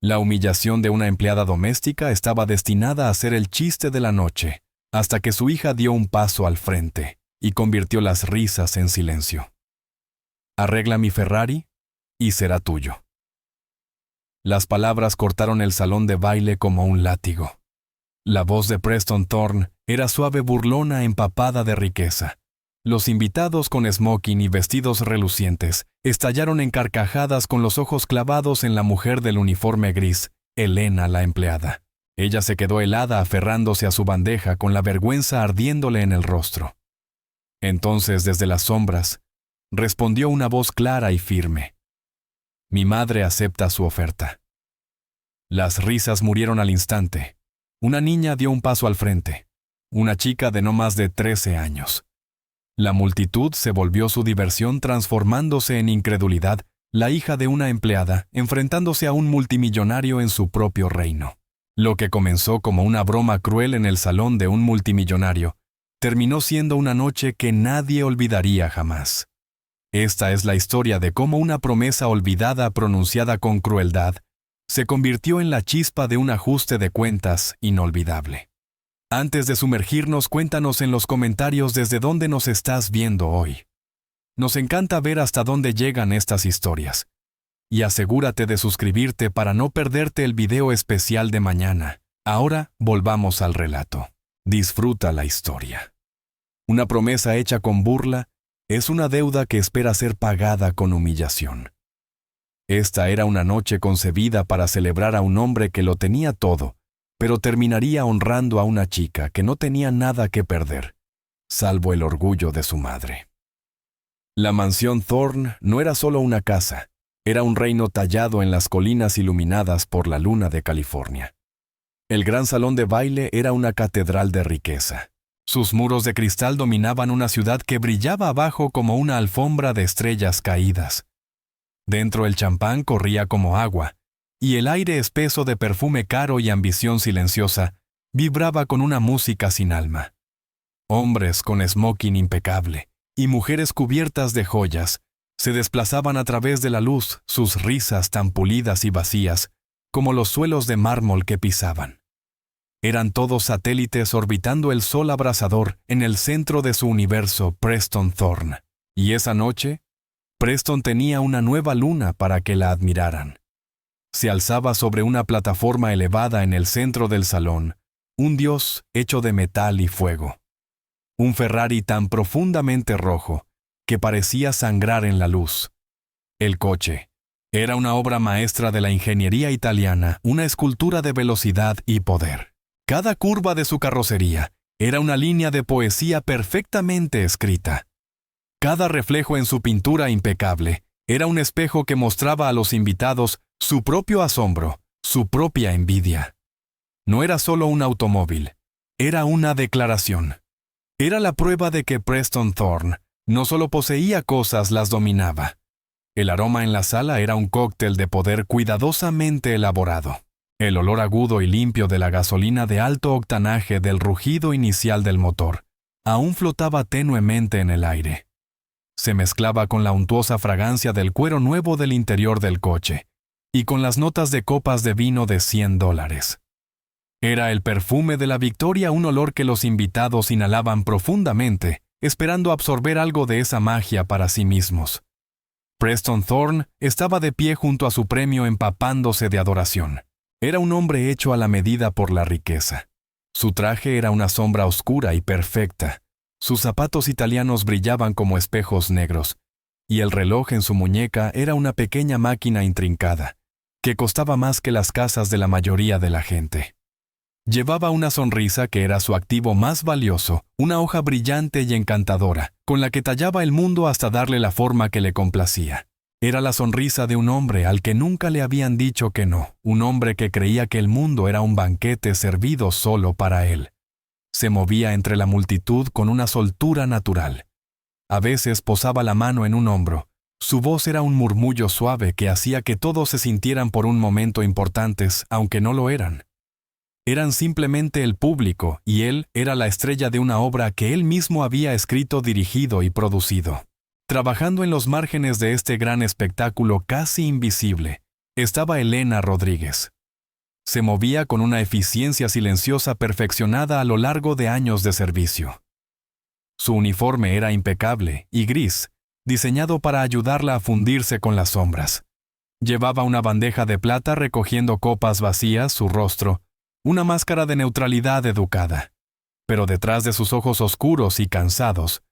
La humillación de una empleada doméstica estaba destinada a ser el chiste de la noche, hasta que su hija dio un paso al frente y convirtió las risas en silencio. Arregla mi Ferrari y será tuyo. Las palabras cortaron el salón de baile como un látigo. La voz de Preston Thorne era suave burlona empapada de riqueza. Los invitados con smoking y vestidos relucientes estallaron en carcajadas con los ojos clavados en la mujer del uniforme gris, Helena la empleada. Ella se quedó helada aferrándose a su bandeja con la vergüenza ardiéndole en el rostro. Entonces, desde las sombras, respondió una voz clara y firme. Mi madre acepta su oferta. Las risas murieron al instante. Una niña dio un paso al frente, una chica de no más de 13 años. La multitud se volvió su diversión transformándose en incredulidad, la hija de una empleada enfrentándose a un multimillonario en su propio reino. Lo que comenzó como una broma cruel en el salón de un multimillonario, terminó siendo una noche que nadie olvidaría jamás. Esta es la historia de cómo una promesa olvidada pronunciada con crueldad se convirtió en la chispa de un ajuste de cuentas inolvidable. Antes de sumergirnos, cuéntanos en los comentarios desde dónde nos estás viendo hoy. Nos encanta ver hasta dónde llegan estas historias. Y asegúrate de suscribirte para no perderte el video especial de mañana. Ahora volvamos al relato. Disfruta la historia. Una promesa hecha con burla es una deuda que espera ser pagada con humillación. Esta era una noche concebida para celebrar a un hombre que lo tenía todo, pero terminaría honrando a una chica que no tenía nada que perder, salvo el orgullo de su madre. La mansión Thorne no era solo una casa, era un reino tallado en las colinas iluminadas por la luna de California. El gran salón de baile era una catedral de riqueza. Sus muros de cristal dominaban una ciudad que brillaba abajo como una alfombra de estrellas caídas. Dentro el champán corría como agua, y el aire espeso de perfume caro y ambición silenciosa vibraba con una música sin alma. Hombres con smoking impecable y mujeres cubiertas de joyas se desplazaban a través de la luz, sus risas tan pulidas y vacías como los suelos de mármol que pisaban. Eran todos satélites orbitando el sol abrasador en el centro de su universo Preston Thorne. Y esa noche, Preston tenía una nueva luna para que la admiraran. Se alzaba sobre una plataforma elevada en el centro del salón, un dios hecho de metal y fuego. Un Ferrari tan profundamente rojo que parecía sangrar en la luz. El coche era una obra maestra de la ingeniería italiana, una escultura de velocidad y poder. Cada curva de su carrocería era una línea de poesía perfectamente escrita. Cada reflejo en su pintura impecable era un espejo que mostraba a los invitados su propio asombro, su propia envidia. No era solo un automóvil, era una declaración. Era la prueba de que Preston Thorne no solo poseía cosas, las dominaba. El aroma en la sala era un cóctel de poder cuidadosamente elaborado. El olor agudo y limpio de la gasolina de alto octanaje del rugido inicial del motor aún flotaba tenuemente en el aire. Se mezclaba con la untuosa fragancia del cuero nuevo del interior del coche y con las notas de copas de vino de $100. Era el perfume de la victoria, un olor que los invitados inhalaban profundamente, esperando absorber algo de esa magia para sí mismos. Preston Thorne estaba de pie junto a su premio empapándose de adoración. Era un hombre hecho a la medida por la riqueza. Su traje era una sombra oscura y perfecta. Sus zapatos italianos brillaban como espejos negros, y el reloj en su muñeca era una pequeña máquina intrincada, que costaba más que las casas de la mayoría de la gente. Llevaba una sonrisa que era su activo más valioso, una hoja brillante y encantadora, con la que tallaba el mundo hasta darle la forma que le complacía. Era la sonrisa de un hombre al que nunca le habían dicho que no, un hombre que creía que el mundo era un banquete servido solo para él. Se movía entre la multitud con una soltura natural. A veces posaba la mano en un hombro. Su voz era un murmullo suave que hacía que todos se sintieran por un momento importantes, aunque no lo eran. Eran simplemente el público, y él era la estrella de una obra que él mismo había escrito, dirigido y producido. Trabajando en los márgenes de este gran espectáculo casi invisible, estaba Elena Rodríguez. Se movía con una eficiencia silenciosa perfeccionada a lo largo de años de servicio. Su uniforme era impecable y gris, diseñado para ayudarla a fundirse con las sombras. Llevaba una bandeja de plata recogiendo copas vacías, su rostro, una máscara de neutralidad educada. Pero detrás de sus ojos oscuros y cansados,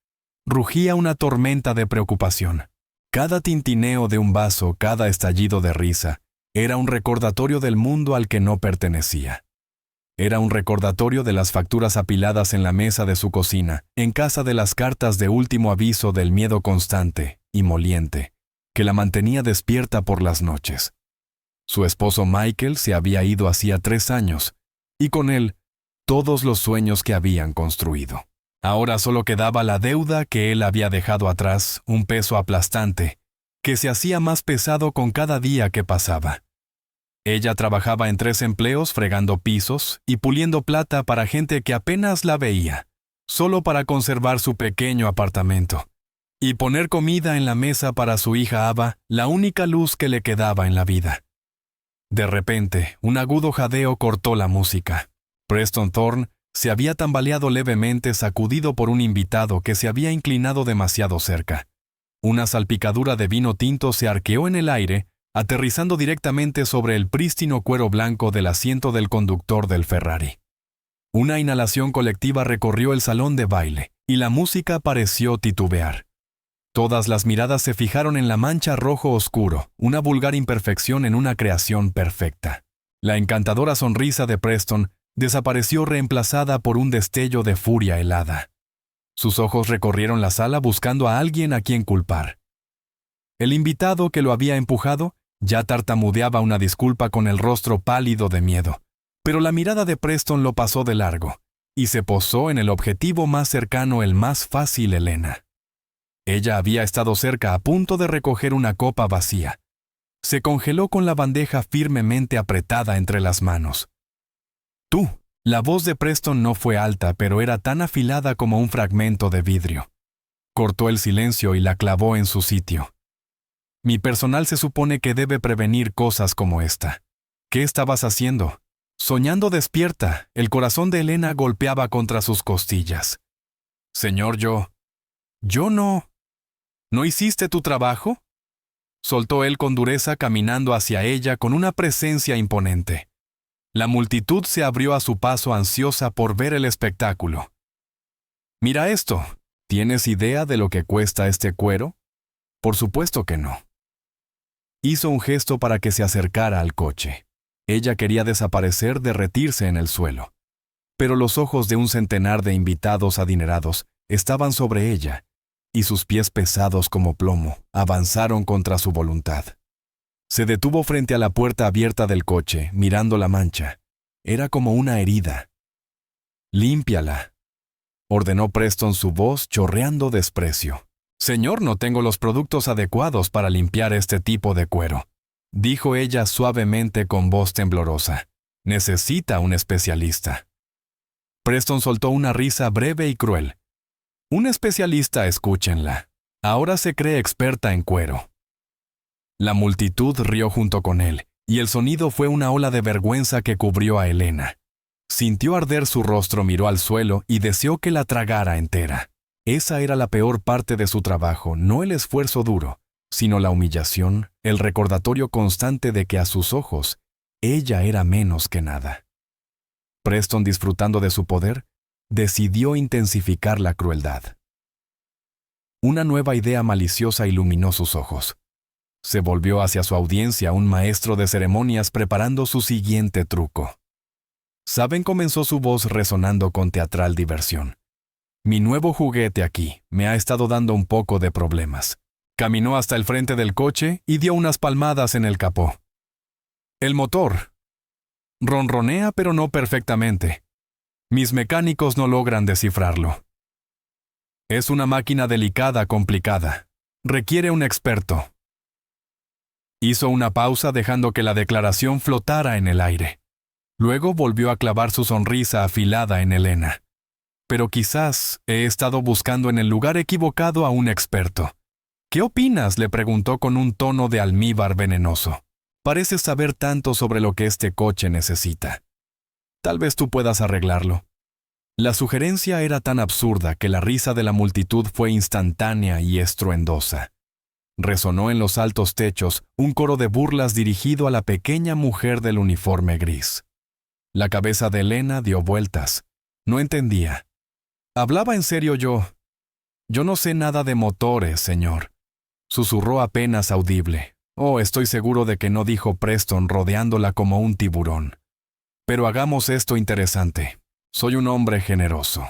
rugía una tormenta de preocupación. Cada tintineo de un vaso, cada estallido de risa, era un recordatorio del mundo al que no pertenecía. Era un recordatorio de las facturas apiladas en la mesa de su cocina, en casa de las cartas de último aviso del miedo constante y moliente, que la mantenía despierta por las noches. Su esposo Michael se había ido hacía 3 años, y con él, todos los sueños que habían construido. Ahora solo quedaba la deuda que él había dejado atrás, un peso aplastante, que se hacía más pesado con cada día que pasaba. Ella trabajaba en 3 empleos fregando pisos y puliendo plata para gente que apenas la veía, solo para conservar su pequeño apartamento, y poner comida en la mesa para su hija Ava, la única luz que le quedaba en la vida. De repente, un agudo jadeo cortó la música. Preston Thorne se había tambaleado levemente, sacudido por un invitado que se había inclinado demasiado cerca. Una salpicadura de vino tinto se arqueó en el aire, aterrizando directamente sobre el prístino cuero blanco del asiento del conductor del Ferrari. Una inhalación colectiva recorrió el salón de baile, y la música pareció titubear. Todas las miradas se fijaron en la mancha rojo oscuro, una vulgar imperfección en una creación perfecta. La encantadora sonrisa de Preston desapareció reemplazada por un destello de furia helada. Sus ojos recorrieron la sala buscando a alguien a quien culpar. El invitado que lo había empujado ya tartamudeaba una disculpa con el rostro pálido de miedo, pero la mirada de Preston lo pasó de largo, y se posó en el objetivo más cercano, el más fácil, Elena. Ella había estado cerca, a punto de recoger una copa vacía. Se congeló con la bandeja firmemente apretada entre las manos. «Tú». La voz de Preston no fue alta, pero era tan afilada como un fragmento de vidrio. Cortó el silencio y la clavó en su sitio. «Mi personal se supone que debe prevenir cosas como esta. ¿Qué estabas haciendo?» Soñando despierta, el corazón de Elena golpeaba contra sus costillas. «Señor, yo no. ¿No hiciste tu trabajo?», soltó él con dureza, caminando hacia ella con una presencia imponente. La multitud se abrió a su paso, ansiosa por ver el espectáculo. «Mira esto. ¿Tienes idea de lo que cuesta este cuero?». «Por supuesto que no». Hizo un gesto para que se acercara al coche. Ella quería desaparecer, derretirse en el suelo. Pero los ojos de un centenar de invitados adinerados estaban sobre ella, y sus pies pesados como plomo avanzaron contra su voluntad. Se detuvo frente a la puerta abierta del coche, mirando la mancha. Era como una herida. «Límpiala», ordenó Preston, su voz chorreando desprecio. «Señor, no tengo los productos adecuados para limpiar este tipo de cuero», dijo ella suavemente con voz temblorosa. «Necesita un especialista». Preston soltó una risa breve y cruel. «Un especialista, escúchenla. Ahora se cree experta en cuero». La multitud rió junto con él, y el sonido fue una ola de vergüenza que cubrió a Elena. Sintió arder su rostro, miró al suelo y deseó que la tragara entera. Esa era la peor parte de su trabajo, no el esfuerzo duro, sino la humillación, el recordatorio constante de que a sus ojos, ella era menos que nada. Preston, disfrutando de su poder, decidió intensificar la crueldad. Una nueva idea maliciosa iluminó sus ojos. Se volvió hacia su audiencia, un maestro de ceremonias preparando su siguiente truco. «¿Saben?», comenzó su voz resonando con teatral diversión. «Mi nuevo juguete aquí me ha estado dando un poco de problemas». Caminó hasta el frente del coche y dio unas palmadas en el capó. «El motor ronronea, pero no perfectamente. Mis mecánicos no logran descifrarlo. Es una máquina delicada, complicada. Requiere un experto». Hizo una pausa, dejando que la declaración flotara en el aire. Luego volvió a clavar su sonrisa afilada en Elena. «Pero quizás he estado buscando en el lugar equivocado a un experto». «¿Qué opinas?», le preguntó con un tono de almíbar venenoso. Pareces saber tanto sobre lo que este coche necesita. Tal vez tú puedas arreglarlo. La sugerencia era tan absurda que la risa de la multitud fue instantánea y estruendosa. Resonó en los altos techos un coro de burlas dirigido a la pequeña mujer del uniforme gris. La cabeza de Elena dio vueltas. No entendía. ¿Hablaba en serio yo? Yo no sé nada de motores, señor. Susurró apenas audible. Oh, estoy seguro de que no dijo Preston rodeándola como un tiburón. Pero hagamos esto interesante. Soy un hombre generoso.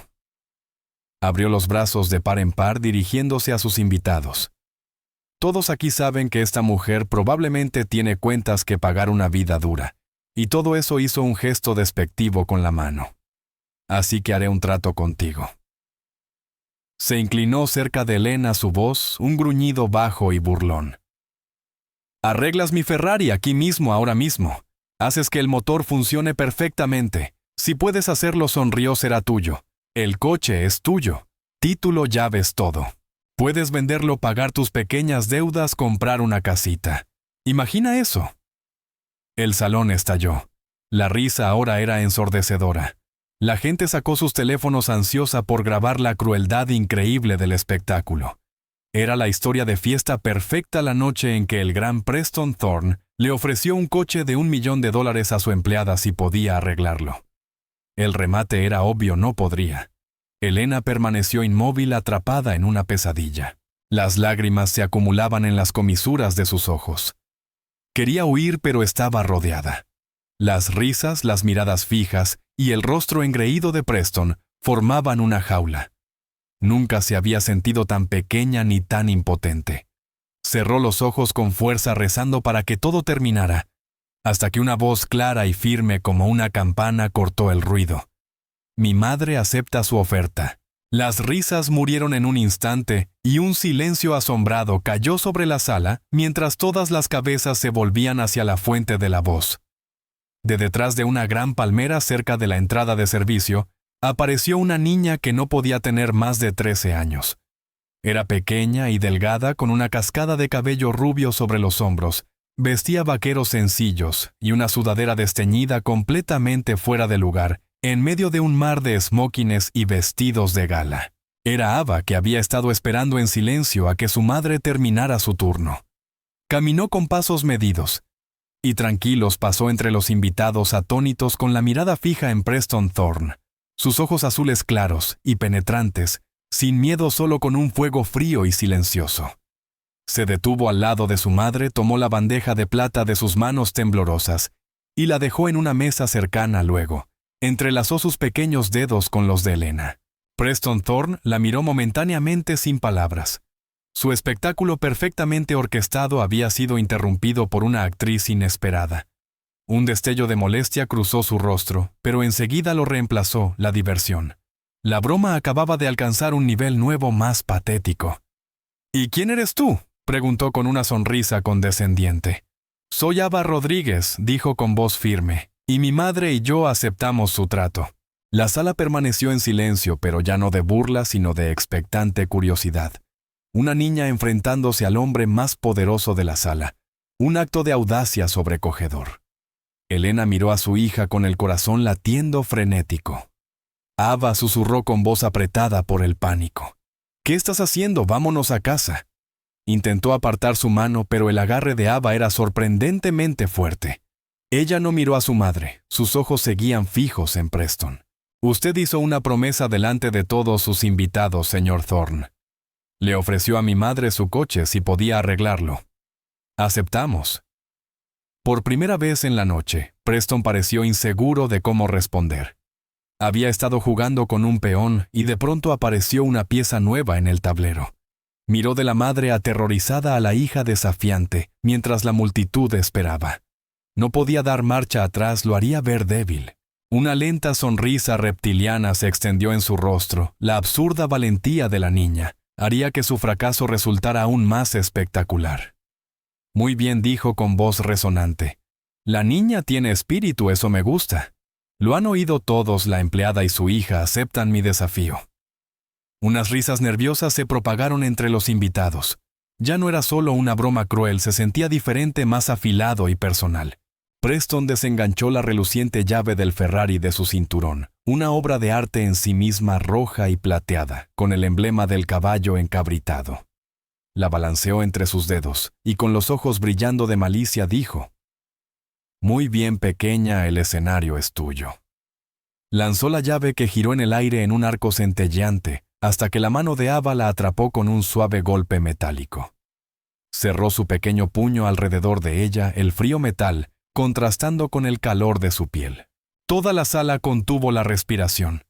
Abrió los brazos de par en par dirigiéndose a sus invitados. Todos aquí saben que esta mujer probablemente tiene cuentas que pagar una vida dura, y todo eso hizo un gesto despectivo con la mano. Así que haré un trato contigo. Se inclinó cerca de Elena su voz, un gruñido bajo y burlón. Arreglas mi Ferrari aquí mismo, ahora mismo. Haces que el motor funcione perfectamente. Si puedes hacerlo, sonrió, será tuyo. El coche es tuyo. Título, llaves, todo. Puedes venderlo, pagar tus pequeñas deudas, comprar una casita. Imagina eso. El salón estalló. La risa ahora era ensordecedora. La gente sacó sus teléfonos ansiosa por grabar la crueldad increíble del espectáculo. Era la historia de fiesta perfecta la noche en que el gran Preston Thorne le ofreció un coche de $1 millón a su empleada si podía arreglarlo. El remate era obvio, no podría. Elena permaneció inmóvil, atrapada en una pesadilla. Las lágrimas se acumulaban en las comisuras de sus ojos. Quería huir, pero estaba rodeada. Las risas, las miradas fijas y el rostro engreído de Preston formaban una jaula. Nunca se había sentido tan pequeña ni tan impotente. Cerró los ojos con fuerza rezando para que todo terminara, hasta que una voz clara y firme como una campana cortó el ruido. Mi madre acepta su oferta. Las risas murieron en un instante y un silencio asombrado cayó sobre la sala mientras todas las cabezas se volvían hacia la fuente de la voz. De detrás de una gran palmera cerca de la entrada de servicio, apareció una niña que no podía tener más de 13 años. Era pequeña y delgada, con una cascada de cabello rubio sobre los hombros. Vestía vaqueros sencillos y una sudadera desteñida completamente fuera de lugar, en medio de un mar de smokines y vestidos de gala. Era Ava, que había estado esperando en silencio a que su madre terminara su turno. Caminó con pasos medidos y tranquilos pasó entre los invitados atónitos con la mirada fija en Preston Thorne. Sus ojos azules claros y penetrantes, sin miedo, solo con un fuego frío y silencioso. Se detuvo al lado de su madre, tomó la bandeja de plata de sus manos temblorosas y la dejó en una mesa cercana luego. Entrelazó sus pequeños dedos con los de Elena. Preston Thorne la miró momentáneamente sin palabras. Su espectáculo perfectamente orquestado había sido interrumpido por una actriz inesperada. Un destello de molestia cruzó su rostro, pero enseguida lo reemplazó la diversión. La broma acababa de alcanzar un nivel nuevo más patético. ¿Y quién eres tú?, preguntó con una sonrisa condescendiente. Soy Ava Rodríguez, dijo con voz firme, y mi madre y yo aceptamos su trato. La sala permaneció en silencio, pero ya no de burla, sino de expectante curiosidad. Una niña enfrentándose al hombre más poderoso de la sala. Un acto de audacia sobrecogedor. Elena miró a su hija con el corazón latiendo frenético. Ava susurró con voz apretada por el pánico. ¿Qué estás haciendo? Vámonos a casa. Intentó apartar su mano, pero el agarre de Ava era sorprendentemente fuerte. Ella no miró a su madre, sus ojos seguían fijos en Preston. Usted hizo una promesa delante de todos sus invitados, señor Thorne. Le ofreció a mi madre su coche si podía arreglarlo. Aceptamos. Por primera vez en la noche, Preston pareció inseguro de cómo responder. Había estado jugando con un peón y de pronto apareció una pieza nueva en el tablero. Miró de la madre aterrorizada a la hija desafiante, mientras la multitud esperaba. No podía dar marcha atrás, lo haría ver débil. Una lenta sonrisa reptiliana se extendió en su rostro. La absurda valentía de la niña haría que su fracaso resultara aún más espectacular. Muy bien, dijo con voz resonante. La niña tiene espíritu, eso me gusta. Lo han oído todos, la empleada y su hija aceptan mi desafío. Unas risas nerviosas se propagaron entre los invitados. Ya no era solo una broma cruel, se sentía diferente, más afilado y personal. Preston desenganchó la reluciente llave del Ferrari de su cinturón, una obra de arte en sí misma roja y plateada, con el emblema del caballo encabritado. La balanceó entre sus dedos, y con los ojos brillando de malicia dijo: «Muy bien, pequeña, el escenario es tuyo». Lanzó la llave, que giró en el aire en un arco centelleante, hasta que la mano de Ava la atrapó con un suave golpe metálico. Cerró su pequeño puño alrededor de ella, el frío metal contrastando con el calor de su piel. Toda la sala contuvo la respiración.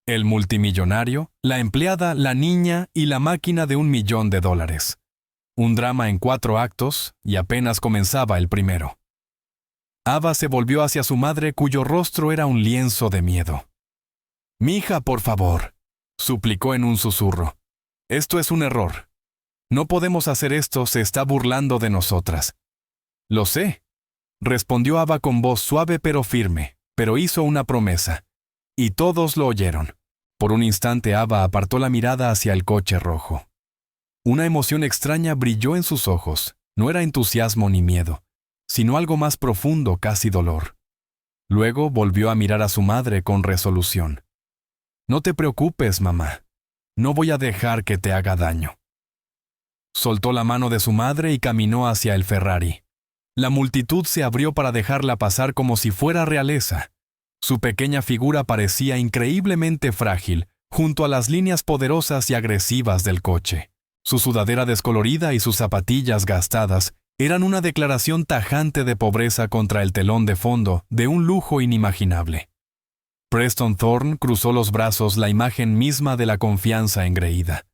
El multimillonario, la empleada, la niña y la máquina de $1.000.000. Un drama en 4 actos, y apenas comenzaba el primero. Ava se volvió hacia su madre, cuyo rostro era un lienzo de miedo. «Mija, por favor», suplicó en un susurro. «Esto es un error. No podemos hacer esto, se está burlando de nosotras». «Lo sé», respondió Ava con voz suave pero firme, pero hizo una promesa. Y todos lo oyeron. Por un instante Ava apartó la mirada hacia el coche rojo. Una emoción extraña brilló en sus ojos. No era entusiasmo ni miedo, sino algo más profundo, casi dolor. Luego volvió a mirar a su madre con resolución. «No te preocupes, mamá. No voy a dejar que te haga daño». Soltó la mano de su madre y caminó hacia el Ferrari. La multitud se abrió para dejarla pasar como si fuera realeza. Su pequeña figura parecía increíblemente frágil, junto a las líneas poderosas y agresivas del coche. Su sudadera descolorida y sus zapatillas gastadas eran una declaración tajante de pobreza contra el telón de fondo de un lujo inimaginable. Preston Thorne cruzó los brazos, la imagen misma de la confianza engreída.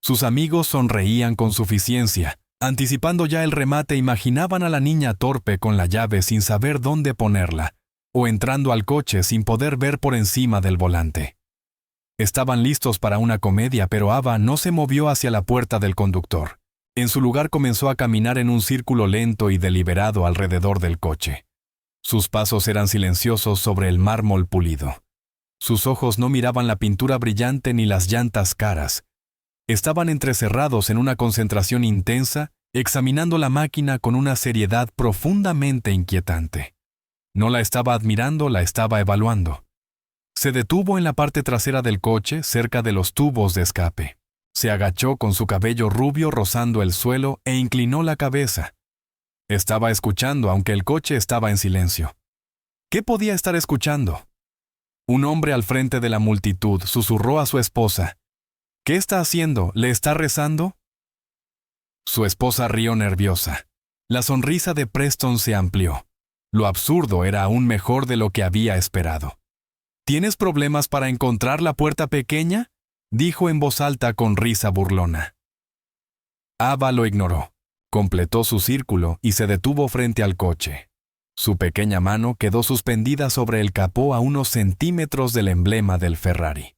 Sus amigos sonreían con suficiencia. Anticipando ya el remate, imaginaban a la niña torpe con la llave sin saber dónde ponerla, o entrando al coche sin poder ver por encima del volante. Estaban listos para una comedia, pero Ava no se movió hacia la puerta del conductor. En su lugar comenzó a caminar en un círculo lento y deliberado alrededor del coche. Sus pasos eran silenciosos sobre el mármol pulido. Sus ojos no miraban la pintura brillante ni las llantas caras. Estaban entrecerrados en una concentración intensa, examinando la máquina con una seriedad profundamente inquietante. No la estaba admirando, la estaba evaluando. Se detuvo en la parte trasera del coche, cerca de los tubos de escape. Se agachó con su cabello rubio rozando el suelo e inclinó la cabeza. Estaba escuchando, aunque el coche estaba en silencio. ¿Qué podía estar escuchando? Un hombre al frente de la multitud susurró a su esposa: «¿Qué está haciendo? ¿Le está rezando?». Su esposa rió nerviosa. La sonrisa de Preston se amplió. Lo absurdo era aún mejor de lo que había esperado. «¿Tienes problemas para encontrar la puerta pequeña?», dijo en voz alta con risa burlona. Ava lo ignoró. Completó su círculo y se detuvo frente al coche. Su pequeña mano quedó suspendida sobre el capó a unos centímetros del emblema del Ferrari.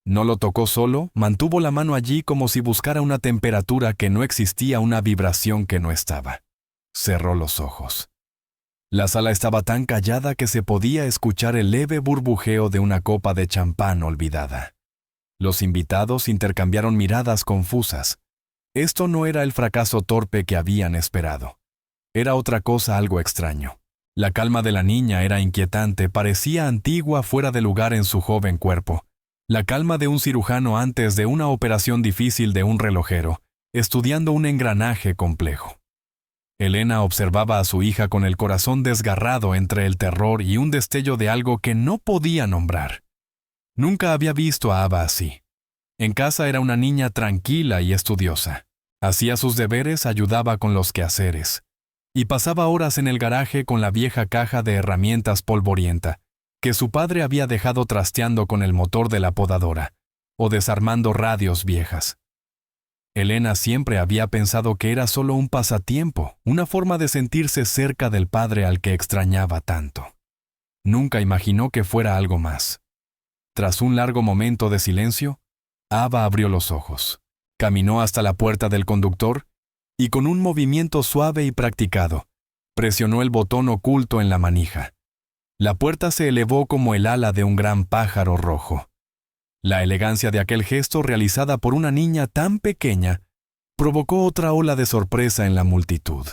No lo tocó solo, mantuvo la mano allí como si buscara una temperatura que no existía, una vibración que no estaba. Cerró los ojos. La sala estaba tan callada que se podía escuchar el leve burbujeo de una copa de champán olvidada. Los invitados intercambiaron miradas confusas. Esto no era el fracaso torpe que habían esperado. Era otra cosa, algo extraño. La calma de la niña era inquietante, parecía antigua, fuera de lugar en su joven cuerpo. La calma de un cirujano antes de una operación difícil, de un relojero, estudiando un engranaje complejo. Elena observaba a su hija con el corazón desgarrado entre el terror y un destello de algo que no podía nombrar. Nunca había visto a Ava así. En casa era una niña tranquila y estudiosa. Hacía sus deberes, ayudaba con los quehaceres. Y pasaba horas en el garaje con la vieja caja de herramientas polvorienta, que su padre había dejado trasteando con el motor de la podadora, o desarmando radios viejas. Elena siempre había pensado que era solo un pasatiempo, una forma de sentirse cerca del padre al que extrañaba tanto. Nunca imaginó que fuera algo más. Tras un largo momento de silencio, Ava abrió los ojos, caminó hasta la puerta del conductor y con un movimiento suave y practicado, presionó el botón oculto en la manija. La puerta se elevó como el ala de un gran pájaro rojo. La elegancia de aquel gesto, realizada por una niña tan pequeña, provocó otra ola de sorpresa en la multitud.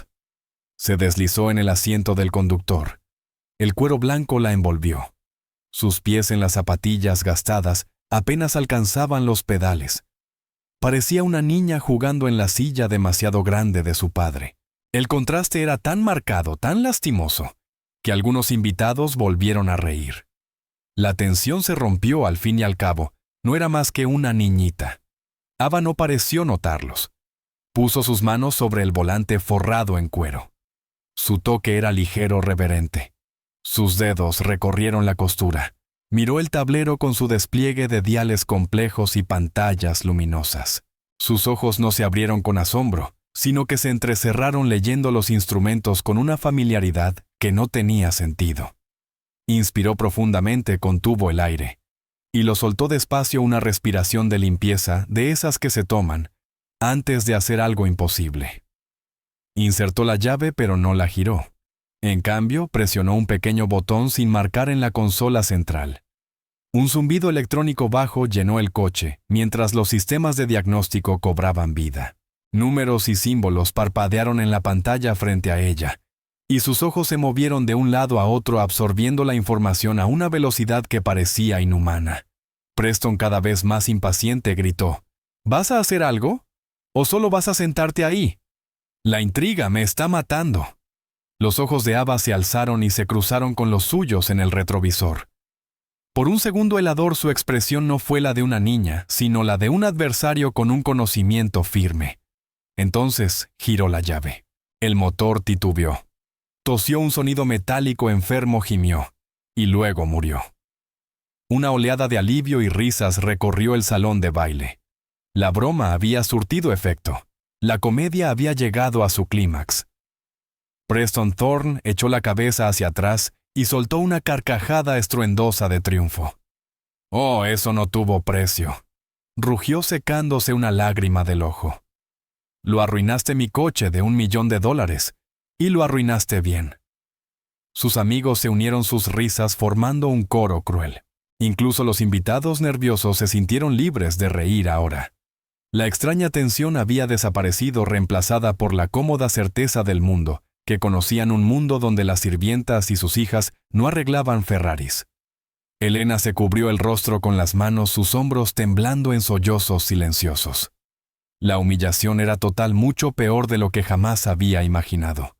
Se deslizó en el asiento del conductor. El cuero blanco la envolvió. Sus pies en las zapatillas gastadas apenas alcanzaban los pedales. Parecía una niña jugando en la silla demasiado grande de su padre. El contraste era tan marcado, tan lastimoso, que algunos invitados volvieron a reír. La tensión se rompió al fin y al cabo. No era más que una niñita. Ava no pareció notarlos. Puso sus manos sobre el volante forrado en cuero. Su toque era ligero, reverente. Sus dedos recorrieron la costura. Miró el tablero con su despliegue de diales complejos y pantallas luminosas. Sus ojos no se abrieron con asombro, sino que se entrecerraron leyendo los instrumentos con una familiaridad que no tenía sentido. Inspiró profundamente, contuvo el aire, y lo soltó despacio, una respiración de limpieza de esas que se toman antes de hacer algo imposible. Insertó la llave pero no la giró. En cambio, presionó un pequeño botón sin marcar en la consola central. Un zumbido electrónico bajo llenó el coche, mientras los sistemas de diagnóstico cobraban vida. Números y símbolos parpadearon en la pantalla frente a ella, y sus ojos se movieron de un lado a otro absorbiendo la información a una velocidad que parecía inhumana. Preston, cada vez más impaciente, gritó: ¿Vas a hacer algo? ¿O solo vas a sentarte ahí? La intriga me está matando. Los ojos de Ava se alzaron y se cruzaron con los suyos en el retrovisor. Por un segundo helador su expresión no fue la de una niña, sino la de un adversario con un conocimiento firme. Entonces giró la llave. El motor titubeó. Tosió un sonido metálico enfermo, gimió, y luego murió. Una oleada de alivio y risas recorrió el salón de baile. La broma había surtido efecto. La comedia había llegado a su clímax. Preston Thorne echó la cabeza hacia atrás y soltó una carcajada estruendosa de triunfo. «Oh, eso no tuvo precio», rugió secándose una lágrima del ojo. «Lo arruinaste mi coche de $1 millón, y lo arruinaste bien». Sus amigos se unieron sus risas formando un coro cruel. Incluso los invitados nerviosos se sintieron libres de reír ahora. La extraña tensión había desaparecido, reemplazada por la cómoda certeza del mundo, que conocían un mundo donde las sirvientas y sus hijas no arreglaban Ferraris. Elena se cubrió el rostro con las manos, sus hombros temblando en sollozos silenciosos. La humillación era total, mucho peor de lo que jamás había imaginado.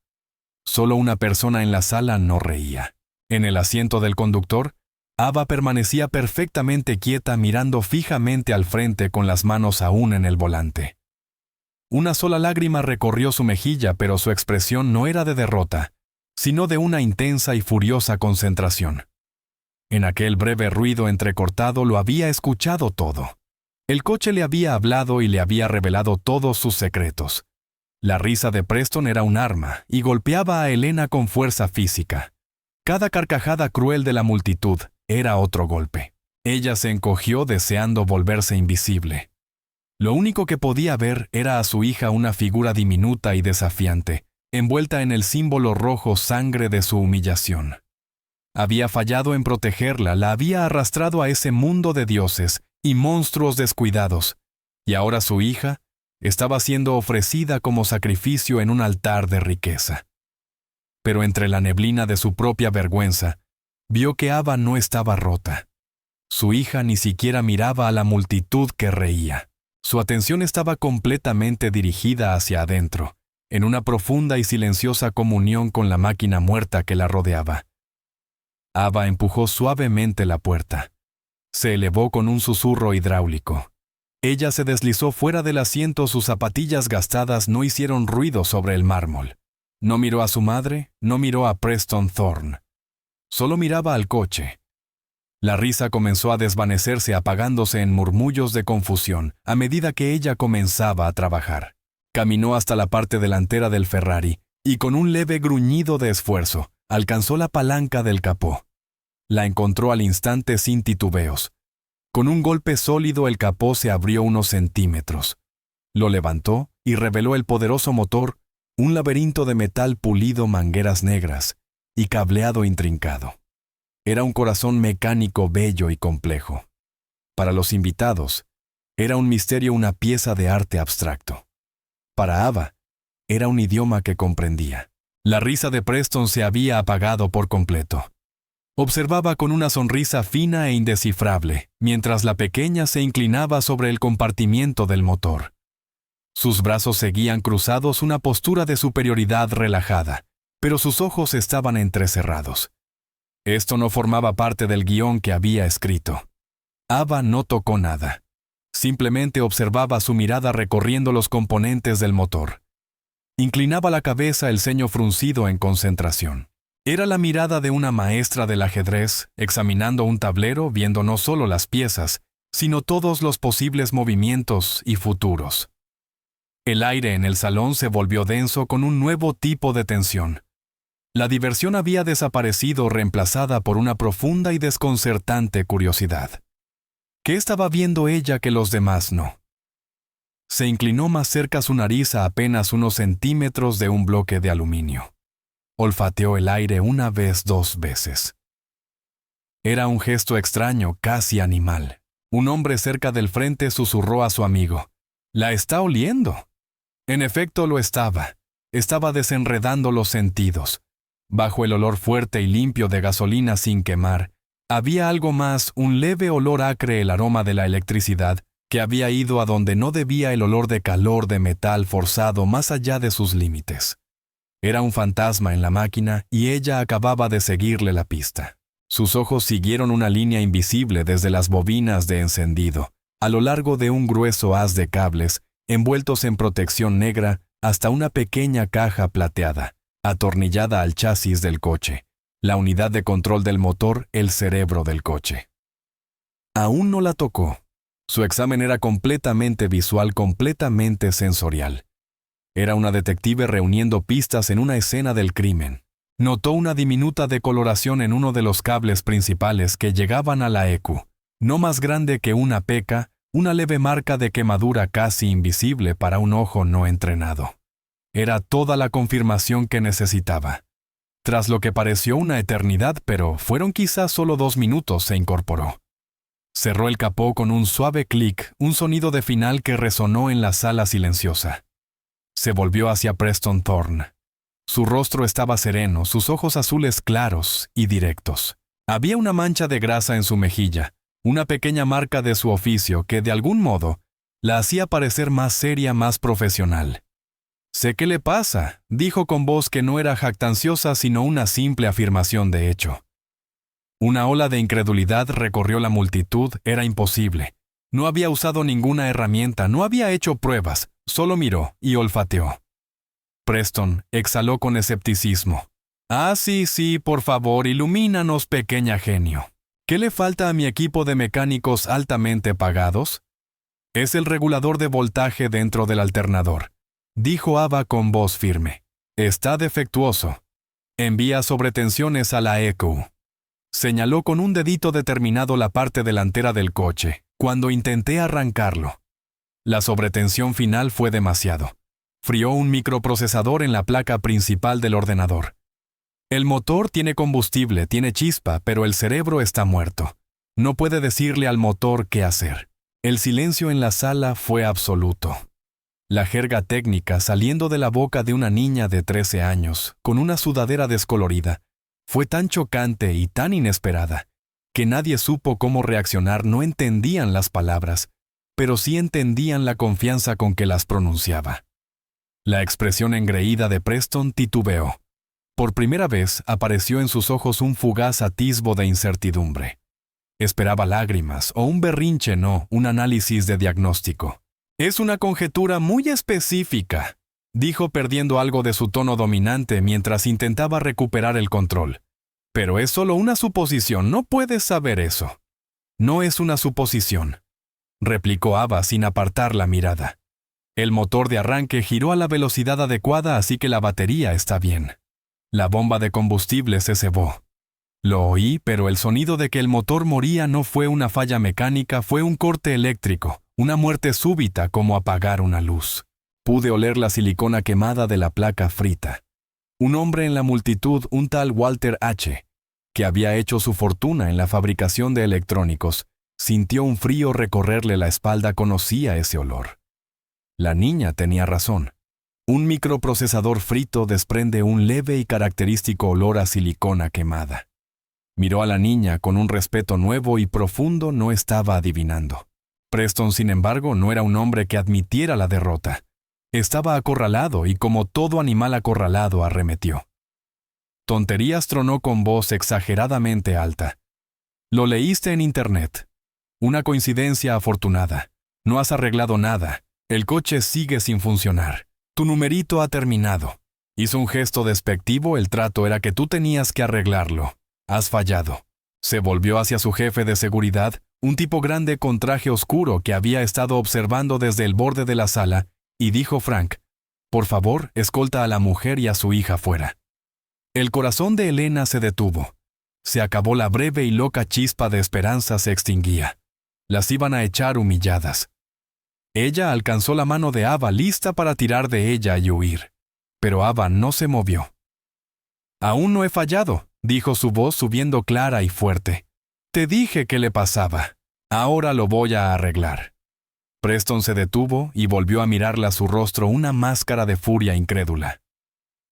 Solo una persona en la sala no reía. En el asiento del conductor, Ava permanecía perfectamente quieta, mirando fijamente al frente con las manos aún en el volante. Una sola lágrima recorrió su mejilla, pero su expresión no era de derrota, sino de una intensa y furiosa concentración. En aquel breve ruido entrecortado lo había escuchado todo. El coche le había hablado y le había revelado todos sus secretos. La risa de Preston era un arma y golpeaba a Elena con fuerza física. Cada carcajada cruel de la multitud era otro golpe. Ella se encogió deseando volverse invisible. Lo único que podía ver era a su hija, una figura diminuta y desafiante, envuelta en el símbolo rojo sangre de su humillación. Había fallado en protegerla, la había arrastrado a ese mundo de dioses y monstruos descuidados, y ahora su hija estaba siendo ofrecida como sacrificio en un altar de riqueza. Pero entre la neblina de su propia vergüenza, vio que Ava no estaba rota. Su hija ni siquiera miraba a la multitud que reía. Su atención estaba completamente dirigida hacia adentro, en una profunda y silenciosa comunión con la máquina muerta que la rodeaba. Ava empujó suavemente la puerta. Se elevó con un susurro hidráulico. Ella se deslizó fuera del asiento, sus zapatillas gastadas no hicieron ruido sobre el mármol. No miró a su madre, no miró a Preston Thorne. Solo miraba al coche. La risa comenzó a desvanecerse, apagándose en murmullos de confusión a medida que ella comenzaba a trabajar. Caminó hasta la parte delantera del Ferrari y con un leve gruñido de esfuerzo, alcanzó la palanca del capó. La encontró al instante sin titubeos. Con un golpe sólido el capó se abrió unos centímetros. Lo levantó y reveló el poderoso motor, un laberinto de metal pulido, mangueras negras y cableado intrincado. Era un corazón mecánico bello y complejo. Para los invitados, era un misterio, una pieza de arte abstracto. Para Ava, era un idioma que comprendía. La risa de Preston se había apagado por completo. Observaba con una sonrisa fina e indescifrable, mientras la pequeña se inclinaba sobre el compartimiento del motor. Sus brazos seguían cruzados, una postura de superioridad relajada, pero sus ojos estaban entrecerrados. Esto no formaba parte del guión que había escrito. Ava no tocó nada. Simplemente observaba su mirada recorriendo los componentes del motor. Inclinaba la cabeza, el ceño fruncido en concentración. Era la mirada de una maestra del ajedrez, examinando un tablero, viendo no solo las piezas, sino todos los posibles movimientos y futuros. El aire en el salón se volvió denso con un nuevo tipo de tensión. La diversión había desaparecido, reemplazada por una profunda y desconcertante curiosidad. ¿Qué estaba viendo ella que los demás no? Se inclinó más cerca su nariz a apenas unos centímetros de un bloque de aluminio. Olfateó el aire una vez, 2 veces. Era un gesto extraño, casi animal. Un hombre cerca del frente susurró a su amigo: «¿La está oliendo?» En efecto lo estaba. Estaba desenredando los sentidos. Bajo el olor fuerte y limpio de gasolina sin quemar, había algo más, un leve olor acre, el aroma de la electricidad, que había ido a donde no debía, el olor de calor de metal forzado más allá de sus límites. Era un fantasma en la máquina y ella acababa de seguirle la pista. Sus ojos siguieron una línea invisible desde las bobinas de encendido, a lo largo de un grueso haz de cables, envueltos en protección negra, hasta una pequeña caja plateada, atornillada al chasis del coche, la unidad de control del motor, el cerebro del coche. Aún no la tocó. Su examen era completamente visual, completamente sensorial. Era una detective reuniendo pistas en una escena del crimen. Notó una diminuta decoloración en uno de los cables principales que llegaban a la EQ, no más grande que una peca, una leve marca de quemadura casi invisible para un ojo no entrenado. Era toda la confirmación que necesitaba. Tras lo que pareció una eternidad, pero fueron quizás solo 2 minutos, se incorporó. Cerró el capó con un suave clic, un sonido de final que resonó en la sala silenciosa. Se volvió hacia Preston Thorne. Su rostro estaba sereno, sus ojos azules claros y directos. Había una mancha de grasa en su mejilla, una pequeña marca de su oficio que, de algún modo, la hacía parecer más seria, más profesional. «Sé qué le pasa», dijo con voz que no era jactanciosa sino una simple afirmación de hecho. Una ola de incredulidad recorrió la multitud. Era imposible. No había usado ninguna herramienta, no había hecho pruebas, solo miró y olfateó. Preston exhaló con escepticismo. «Ah, sí, por favor, ilumínanos, pequeña genio. ¿Qué le falta a mi equipo de mecánicos altamente pagados?» «Es el regulador de voltaje dentro del alternador», dijo Ava con voz firme. «Está defectuoso. Envía sobretensiones a la EQ». Señaló con un dedito determinado la parte delantera del coche, cuando intenté arrancarlo. La sobretensión final fue demasiado. Frió un microprocesador en la placa principal del ordenador. El motor tiene combustible, tiene chispa, pero el cerebro está muerto. No puede decirle al motor qué hacer. El silencio en la sala fue absoluto. La jerga técnica saliendo de la boca de una niña de 13 años, con una sudadera descolorida, fue tan chocante y tan inesperada, que nadie supo cómo reaccionar. No entendían las palabras, pero sí entendían la confianza con que las pronunciaba. La expresión engreída de Preston titubeó. Por primera vez apareció en sus ojos un fugaz atisbo de incertidumbre. Esperaba lágrimas o un berrinche, no un análisis de diagnóstico. «Es una conjetura muy específica», dijo perdiendo algo de su tono dominante mientras intentaba recuperar el control. «Pero es solo una suposición, no puedes saber eso». «No es una suposición», replicó Ava sin apartar la mirada. «El motor de arranque giró a la velocidad adecuada, así que la batería está bien. La bomba de combustible se cebó. Lo oí, pero el sonido de que el motor moría no fue una falla mecánica, fue un corte eléctrico, una muerte súbita como apagar una luz. Pude oler la silicona quemada de la placa frita. Un hombre en la multitud, un tal Walter H., que había hecho su fortuna en la fabricación de electrónicos, sintió un frío recorrerle la espalda, conocía ese olor. La niña tenía razón. Un microprocesador frito desprende un leve y característico olor a silicona quemada. Miró a la niña con un respeto nuevo y profundo. No estaba adivinando. Preston, sin embargo, no era un hombre que admitiera la derrota. Estaba acorralado y, como todo animal acorralado, arremetió. Tonterías, tronó con voz exageradamente alta. Lo leíste en Internet. Una coincidencia afortunada. No has arreglado nada. El coche sigue sin funcionar. Tu numerito ha terminado. Hizo un gesto despectivo. El trato era que tú tenías que arreglarlo. Has fallado. Se volvió hacia su jefe de seguridad, un tipo grande con traje oscuro que había estado observando desde el borde de la sala, y dijo Frank: por favor, escolta a la mujer y a su hija fuera. El corazón de Elena se detuvo. Se acabó la breve y loca chispa de esperanza, se extinguía. Las iban a echar humilladas. Ella alcanzó la mano de Ava, lista para tirar de ella y huir. Pero Ava no se movió. Aún no he fallado, dijo su voz subiendo clara y fuerte. Te dije qué le pasaba. Ahora lo voy a arreglar. Preston se detuvo y volvió a mirarle a su rostro una máscara de furia incrédula.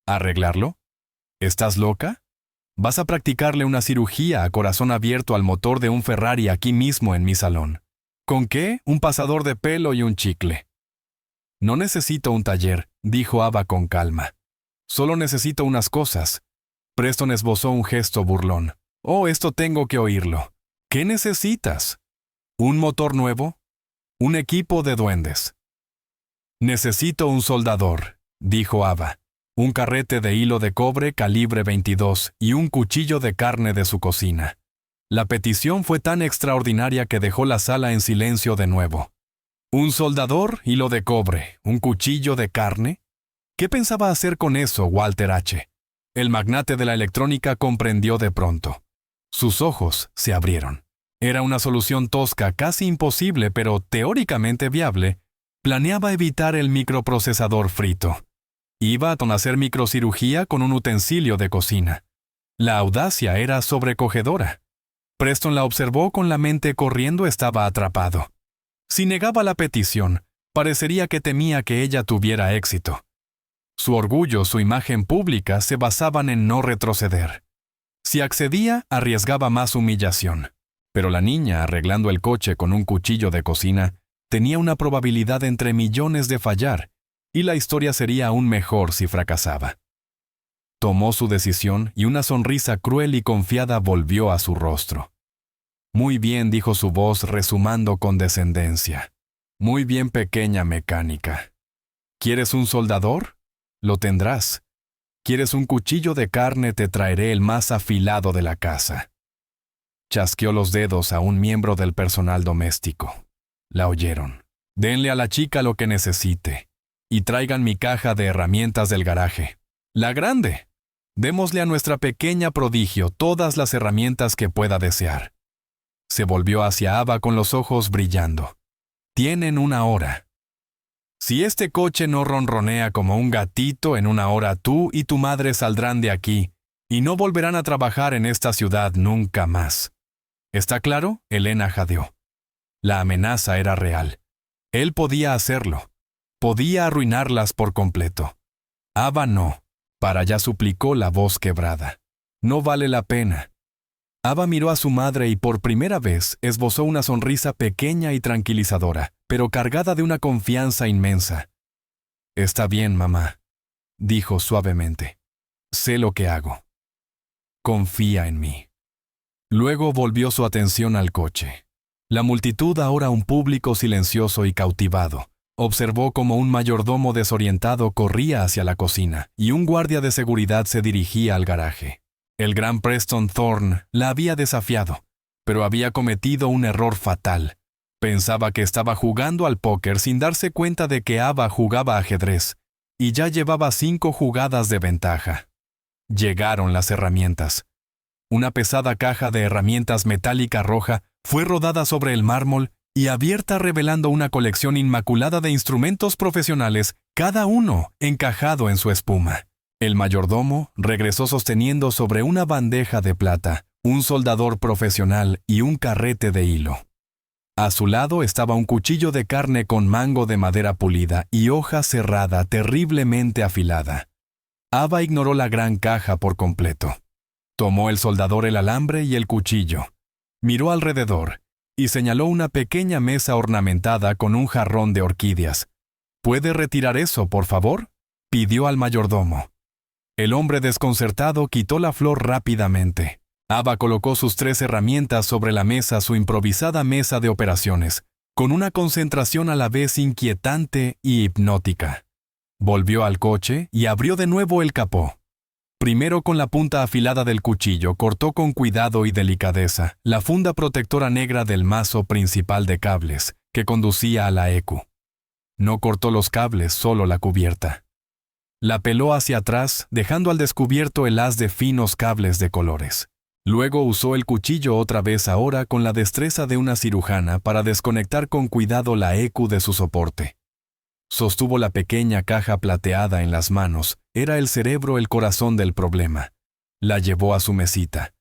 ¿Arreglarlo? ¿Estás loca? Vas a practicarle una cirugía a corazón abierto al motor de un Ferrari aquí mismo en mi salón. ¿Con qué? Un pasador de pelo y un chicle. No necesito un taller, dijo Ava con calma. Solo necesito unas cosas. Preston esbozó un gesto burlón. Oh, esto tengo que oírlo. ¿Qué necesitas? ¿Un motor nuevo? Un equipo de duendes. Necesito un soldador, dijo Ava. Un carrete de hilo de cobre calibre 22 y un cuchillo de carne de su cocina. La petición fue tan extraordinaria que dejó la sala en silencio de nuevo. ¿Un soldador, hilo de cobre, un cuchillo de carne? ¿Qué pensaba hacer con eso Walter H.? El magnate de la electrónica comprendió de pronto. Sus ojos se abrieron. Era una solución tosca, casi imposible, pero teóricamente viable. Planeaba evitar el microprocesador frito. Iba a hacer microcirugía con un utensilio de cocina. La audacia era sobrecogedora. Preston la observó con la mente corriendo. Estaba atrapado. Si negaba la petición, parecería que temía que ella tuviera éxito. Su orgullo, su imagen pública se basaban en no retroceder. Si accedía, arriesgaba más humillación. Pero la niña, arreglando el coche con un cuchillo de cocina, tenía una probabilidad entre millones de fallar, y la historia sería aún mejor si fracasaba. Tomó su decisión y una sonrisa cruel y confiada volvió a su rostro. Muy bien, dijo su voz rezumando con descendencia. Muy bien, pequeña mecánica. ¿Quieres un soldador? Lo tendrás. ¿Quieres un cuchillo de carne? Te traeré el más afilado de la casa. Chasqueó los dedos a un miembro del personal doméstico. La oyeron. Denle a la chica lo que necesite. Y traigan mi caja de herramientas del garaje. La grande. Démosle a nuestra pequeña prodigio todas las herramientas que pueda desear. Se volvió hacia Ava con los ojos brillando. Tienen 1 hora. Si este coche no ronronea como un gatito, en 1 hora tú y tu madre saldrán de aquí y no volverán a trabajar en esta ciudad nunca más. ¿Está claro? Elena jadeó. La amenaza era real. Él podía hacerlo. Podía arruinarlas por completo. Ava no. Para allá suplicó la voz quebrada. No vale la pena. Ava miró a su madre y por primera vez esbozó una sonrisa pequeña y tranquilizadora, pero cargada de una confianza inmensa. Está bien, mamá, dijo suavemente. Sé lo que hago. Confía en mí. Luego volvió su atención al coche. La multitud, ahora un público silencioso y cautivado, observó como un mayordomo desorientado corría hacia la cocina y un guardia de seguridad se dirigía al garaje. El gran Preston Thorne la había desafiado, pero había cometido un error fatal. Pensaba que estaba jugando al póker sin darse cuenta de que Ava jugaba ajedrez, y ya llevaba 5 jugadas de ventaja. Llegaron las herramientas. Una pesada caja de herramientas metálica roja fue rodada sobre el mármol y abierta, revelando una colección inmaculada de instrumentos profesionales, cada uno encajado en su espuma. El mayordomo regresó sosteniendo sobre una bandeja de plata un soldador profesional y un carrete de hilo. A su lado estaba un cuchillo de carne con mango de madera pulida y hoja cerrada terriblemente afilada. Ava ignoró la gran caja por completo. Tomó el soldador el alambre y el cuchillo. Miró alrededor y señaló una pequeña mesa ornamentada con un jarrón de orquídeas. «¿Puede retirar eso, por favor?», pidió al mayordomo. El hombre desconcertado quitó la flor rápidamente. Ava colocó sus 3 herramientas sobre la mesa, su improvisada mesa de operaciones, con una concentración a la vez inquietante y hipnótica. Volvió al coche y abrió de nuevo el capó. Primero, con la punta afilada del cuchillo, cortó con cuidado y delicadeza la funda protectora negra del mazo principal de cables que conducía a la EQ. No cortó los cables, solo la cubierta. La peló hacia atrás, dejando al descubierto el haz de finos cables de colores. Luego usó el cuchillo otra vez, ahora con la destreza de una cirujana, para desconectar con cuidado la EQ de su soporte. Sostuvo la pequeña caja plateada en las manos. Era el cerebro el corazón del problema. La llevó a su mesita.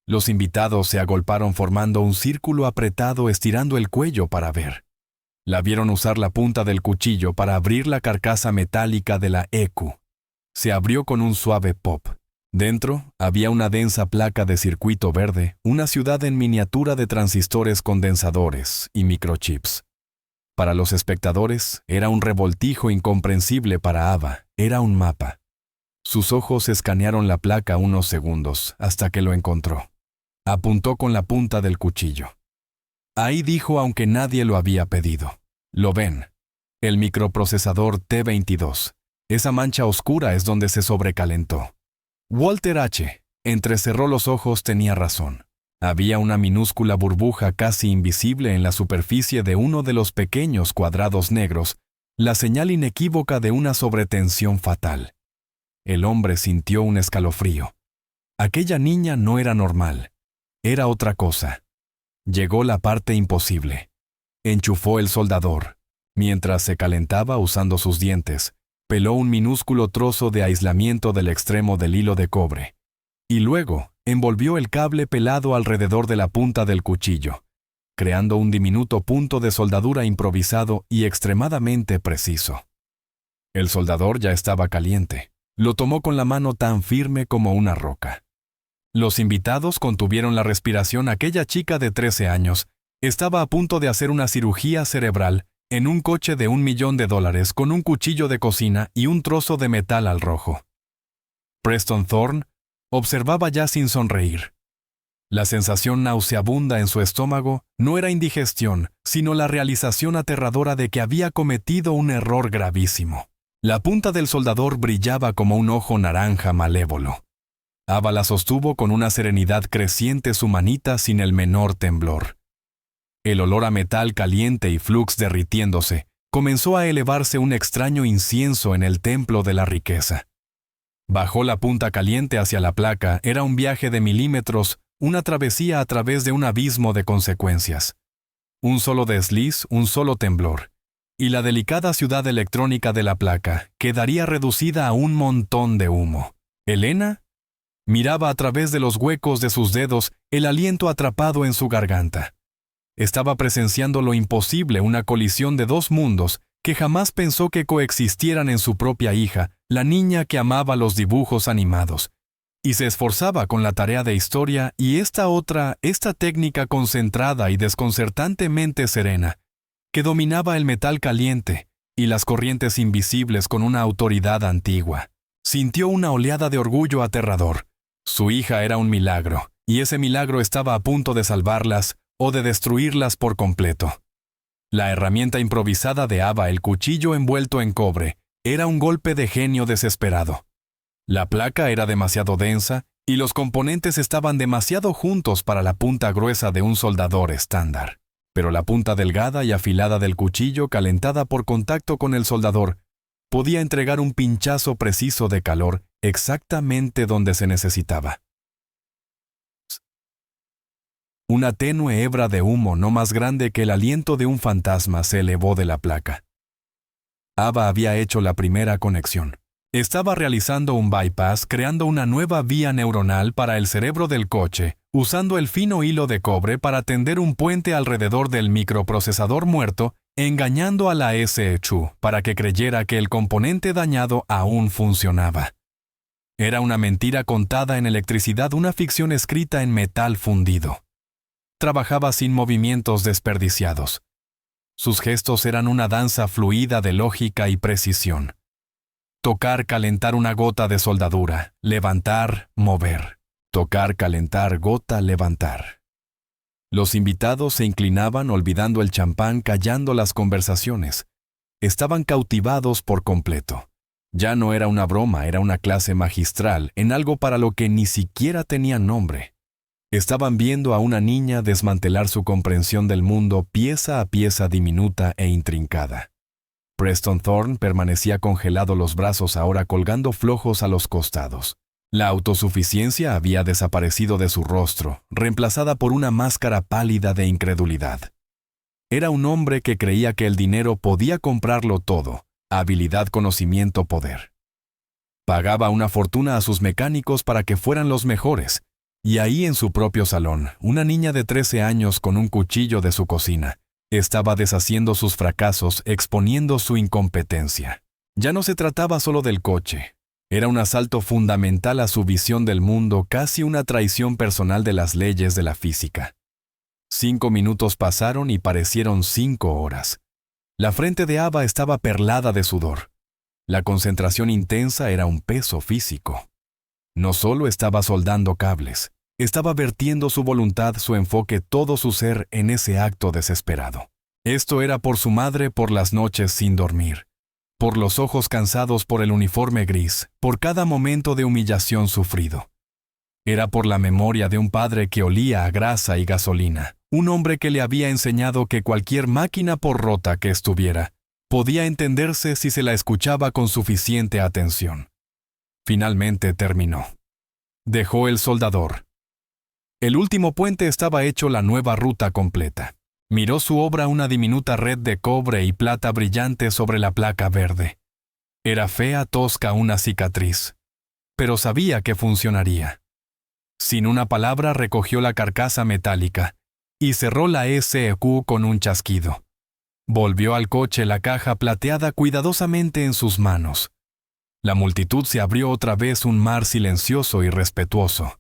Los invitados se agolparon formando un círculo apretado, estirando el cuello para ver. La vieron usar la punta del cuchillo para abrir la carcasa metálica de la EQ. Se abrió con un suave pop. Dentro había una densa placa de circuito verde, una ciudad en miniatura de transistores condensadores y microchips. Para los espectadores era un revoltijo incomprensible. Para Ava era un mapa. Sus ojos escanearon la placa unos segundos hasta que lo encontró. Apuntó con la punta del cuchillo. Ahí dijo, aunque nadie lo había pedido. «¿Lo ven? El microprocesador T22. Esa mancha oscura es donde se sobrecalentó». Walter H. entrecerró los ojos. Tenía razón. Había una minúscula burbuja casi invisible en la superficie de uno de los pequeños cuadrados negros, la señal inequívoca de una sobretensión fatal. El hombre sintió un escalofrío. Aquella niña no era normal. Era otra cosa. Llegó la parte imposible. Enchufó el soldador. Mientras se calentaba usando sus dientes, peló un minúsculo trozo de aislamiento del extremo del hilo de cobre. Y luego envolvió el cable pelado alrededor de la punta del cuchillo, creando un diminuto punto de soldadura improvisado y extremadamente preciso. El soldador ya estaba caliente. Lo tomó con la mano tan firme como una roca. Los invitados contuvieron la respiración. Aquella chica de 13 años estaba a punto de hacer una cirugía cerebral en un coche de $1 millón con un cuchillo de cocina y un trozo de metal al rojo. Preston Thorne observaba ya sin sonreír. La sensación nauseabunda en su estómago no era indigestión, sino la realización aterradora de que había cometido un error gravísimo. La punta del soldador brillaba como un ojo naranja malévolo. Ava la sostuvo con una serenidad creciente su manita sin el menor temblor. El olor a metal caliente y flux derritiéndose comenzó a elevarse un extraño incienso en el templo de la riqueza. Bajó la punta caliente hacia la placa. Era un viaje de milímetros, una travesía a través de un abismo de consecuencias. Un solo desliz, un solo temblor, y la delicada ciudad electrónica de la placa quedaría reducida a un montón de humo. ¿Elena? Miraba a través de los huecos de sus dedos, el aliento atrapado en su garganta. Estaba presenciando lo imposible, una colisión de 2 mundos que jamás pensó que coexistieran en su propia hija, la niña que amaba los dibujos animados, y se esforzaba con la tarea de historia, y esta técnica concentrada y desconcertantemente serena, que dominaba el metal caliente y las corrientes invisibles con una autoridad antigua. Sintió una oleada de orgullo aterrador. Su hija era un milagro, y ese milagro estaba a punto de salvarlas o de destruirlas por completo. La herramienta improvisada de Ava, el cuchillo envuelto en cobre, era un golpe de genio desesperado. La placa era demasiado densa y los componentes estaban demasiado juntos para la punta gruesa de un soldador estándar. Pero la punta delgada y afilada del cuchillo, calentada por contacto con el soldador, podía entregar un pinchazo preciso de calor exactamente donde se necesitaba. Una tenue hebra de humo no más grande que el aliento de un fantasma se elevó de la placa. Ava había hecho la primera conexión. Estaba realizando un bypass, creando una nueva vía neuronal para el cerebro del coche, usando el fino hilo de cobre para tender un puente alrededor del microprocesador muerto, engañando a la SHU para que creyera que el componente dañado aún funcionaba. Era una mentira contada en electricidad, una ficción escrita en metal fundido. Trabajaba sin movimientos desperdiciados. Sus gestos eran una danza fluida de lógica y precisión. Tocar, calentar una gota de soldadura, levantar, mover. Tocar, calentar, gota, levantar. Los invitados se inclinaban olvidando el champán, callando las conversaciones. Estaban cautivados por completo. Ya no era una broma, era una clase magistral en algo para lo que ni siquiera tenían nombre. Estaban viendo a una niña desmantelar su comprensión del mundo pieza a pieza diminuta e intrincada. Preston Thorne permanecía congelado, los brazos ahora colgando flojos a los costados. La autosuficiencia había desaparecido de su rostro, reemplazada por una máscara pálida de incredulidad. Era un hombre que creía que el dinero podía comprarlo todo: habilidad, conocimiento, poder. Pagaba una fortuna a sus mecánicos para que fueran los mejores, y ahí en su propio salón, una niña de 13 años con un cuchillo de su cocina estaba deshaciendo sus fracasos, exponiendo su incompetencia. Ya no se trataba solo del coche. Era un asalto fundamental a su visión del mundo, casi una traición personal de las leyes de la física. 5 minutos pasaron y parecieron 5 horas. La frente de Ava estaba perlada de sudor. La concentración intensa era un peso físico. No solo estaba soldando cables, estaba vertiendo su voluntad, su enfoque, todo su ser en ese acto desesperado. Esto era por su madre, por las noches sin dormir, por los ojos cansados, por el uniforme gris, por cada momento de humillación sufrido. Era por la memoria de un padre que olía a grasa y gasolina, un hombre que le había enseñado que cualquier máquina, por rota que estuviera, podía entenderse si se la escuchaba con suficiente atención. Finalmente terminó. Dejó el soldador. El último puente estaba hecho, la nueva ruta completa. Miró su obra, una diminuta red de cobre y plata brillante sobre la placa verde. Era fea, tosca, una cicatriz. Pero sabía que funcionaría. Sin una palabra recogió la carcasa metálica y cerró la SQ con un chasquido. Volvió al coche, la caja plateada cuidadosamente en sus manos. La multitud se abrió otra vez, un mar silencioso y respetuoso.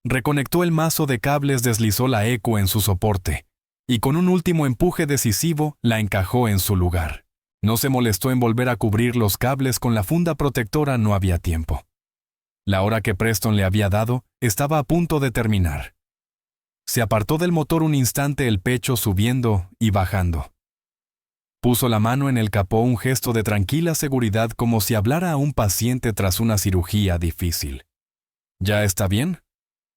Reconectó el mazo de cables, deslizó la EQ en su soporte y con un último empuje decisivo la encajó en su lugar. No se molestó en volver a cubrir los cables con la funda protectora, no había tiempo. La hora que Preston le había dado estaba a punto de terminar. Se apartó del motor un instante, el pecho subiendo y bajando. Puso la mano en el capó, un gesto de tranquila seguridad, como si hablara a un paciente tras una cirugía difícil. ¿Ya está bien?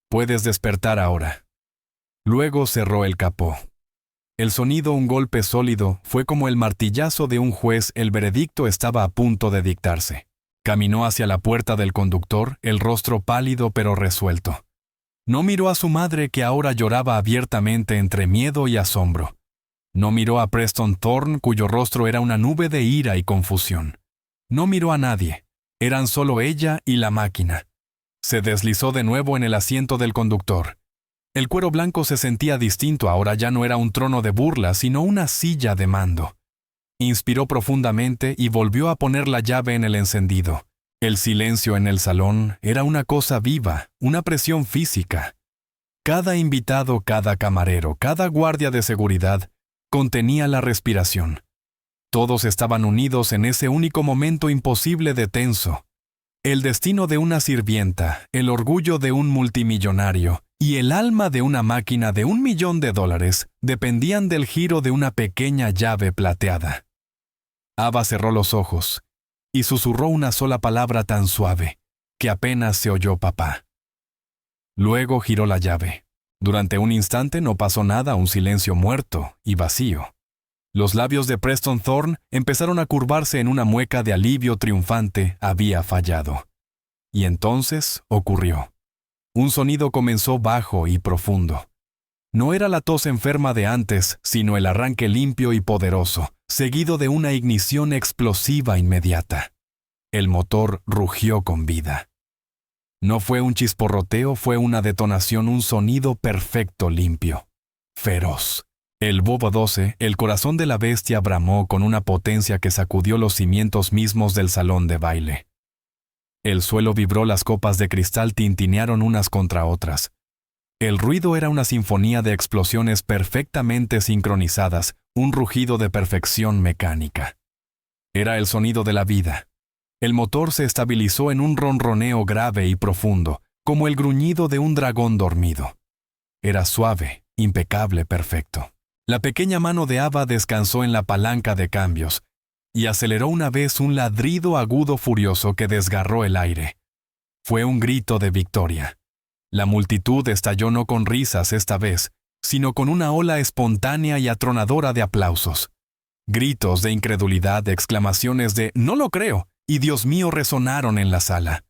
Puedes despertar ahora. Luego cerró el capó. El sonido, un golpe sólido, fue como el martillazo de un juez. El veredicto estaba a punto de dictarse. Caminó hacia la puerta del conductor, el rostro pálido pero resuelto. No miró a su madre, que ahora lloraba abiertamente entre miedo y asombro. No miró a Preston Thorne, cuyo rostro era una nube de ira y confusión. No miró a nadie. Eran solo ella y la máquina. Se deslizó de nuevo en el asiento del conductor. El cuero blanco se sentía distinto, ahora ya no era un trono de burla, sino una silla de mando. Inspiró profundamente y volvió a poner la llave en el encendido. El silencio en el salón era una cosa viva, una presión física. Cada invitado, cada camarero, cada guardia de seguridad contenía la respiración. Todos estaban unidos en ese único momento imposible de tenso. El destino de una sirvienta, el orgullo de un multimillonario y el alma de una máquina de $1 millón dependían del giro de una pequeña llave plateada. Ava cerró los ojos y susurró una sola palabra tan suave que apenas se oyó: papá. Luego giró la llave. Durante un instante no pasó nada, un silencio muerto y vacío. Los labios de Preston Thorne empezaron a curvarse en una mueca de alivio triunfante. Había fallado. Y entonces ocurrió. Un sonido comenzó bajo y profundo. No era la tos enferma de antes, sino el arranque limpio y poderoso, seguido de una ignición explosiva inmediata. El motor rugió con vida. No fue un chisporroteo, fue una detonación, un sonido perfecto, limpio, feroz. El Bobo 12, el corazón de la bestia, bramó con una potencia que sacudió los cimientos mismos del salón de baile. El suelo vibró, las copas de cristal tintinearon unas contra otras. El ruido era una sinfonía de explosiones perfectamente sincronizadas, un rugido de perfección mecánica. Era el sonido de la vida. El motor se estabilizó en un ronroneo grave y profundo, como el gruñido de un dragón dormido. Era suave, impecable, perfecto. La pequeña mano de Ava descansó en la palanca de cambios y aceleró una vez un ladrido agudo furioso que desgarró el aire. Fue un grito de victoria. La multitud estalló no con risas esta vez, sino con una ola espontánea y atronadora de aplausos. Gritos de incredulidad, exclamaciones de «¡No lo creo!» y «Dios mío» resonaron en la sala.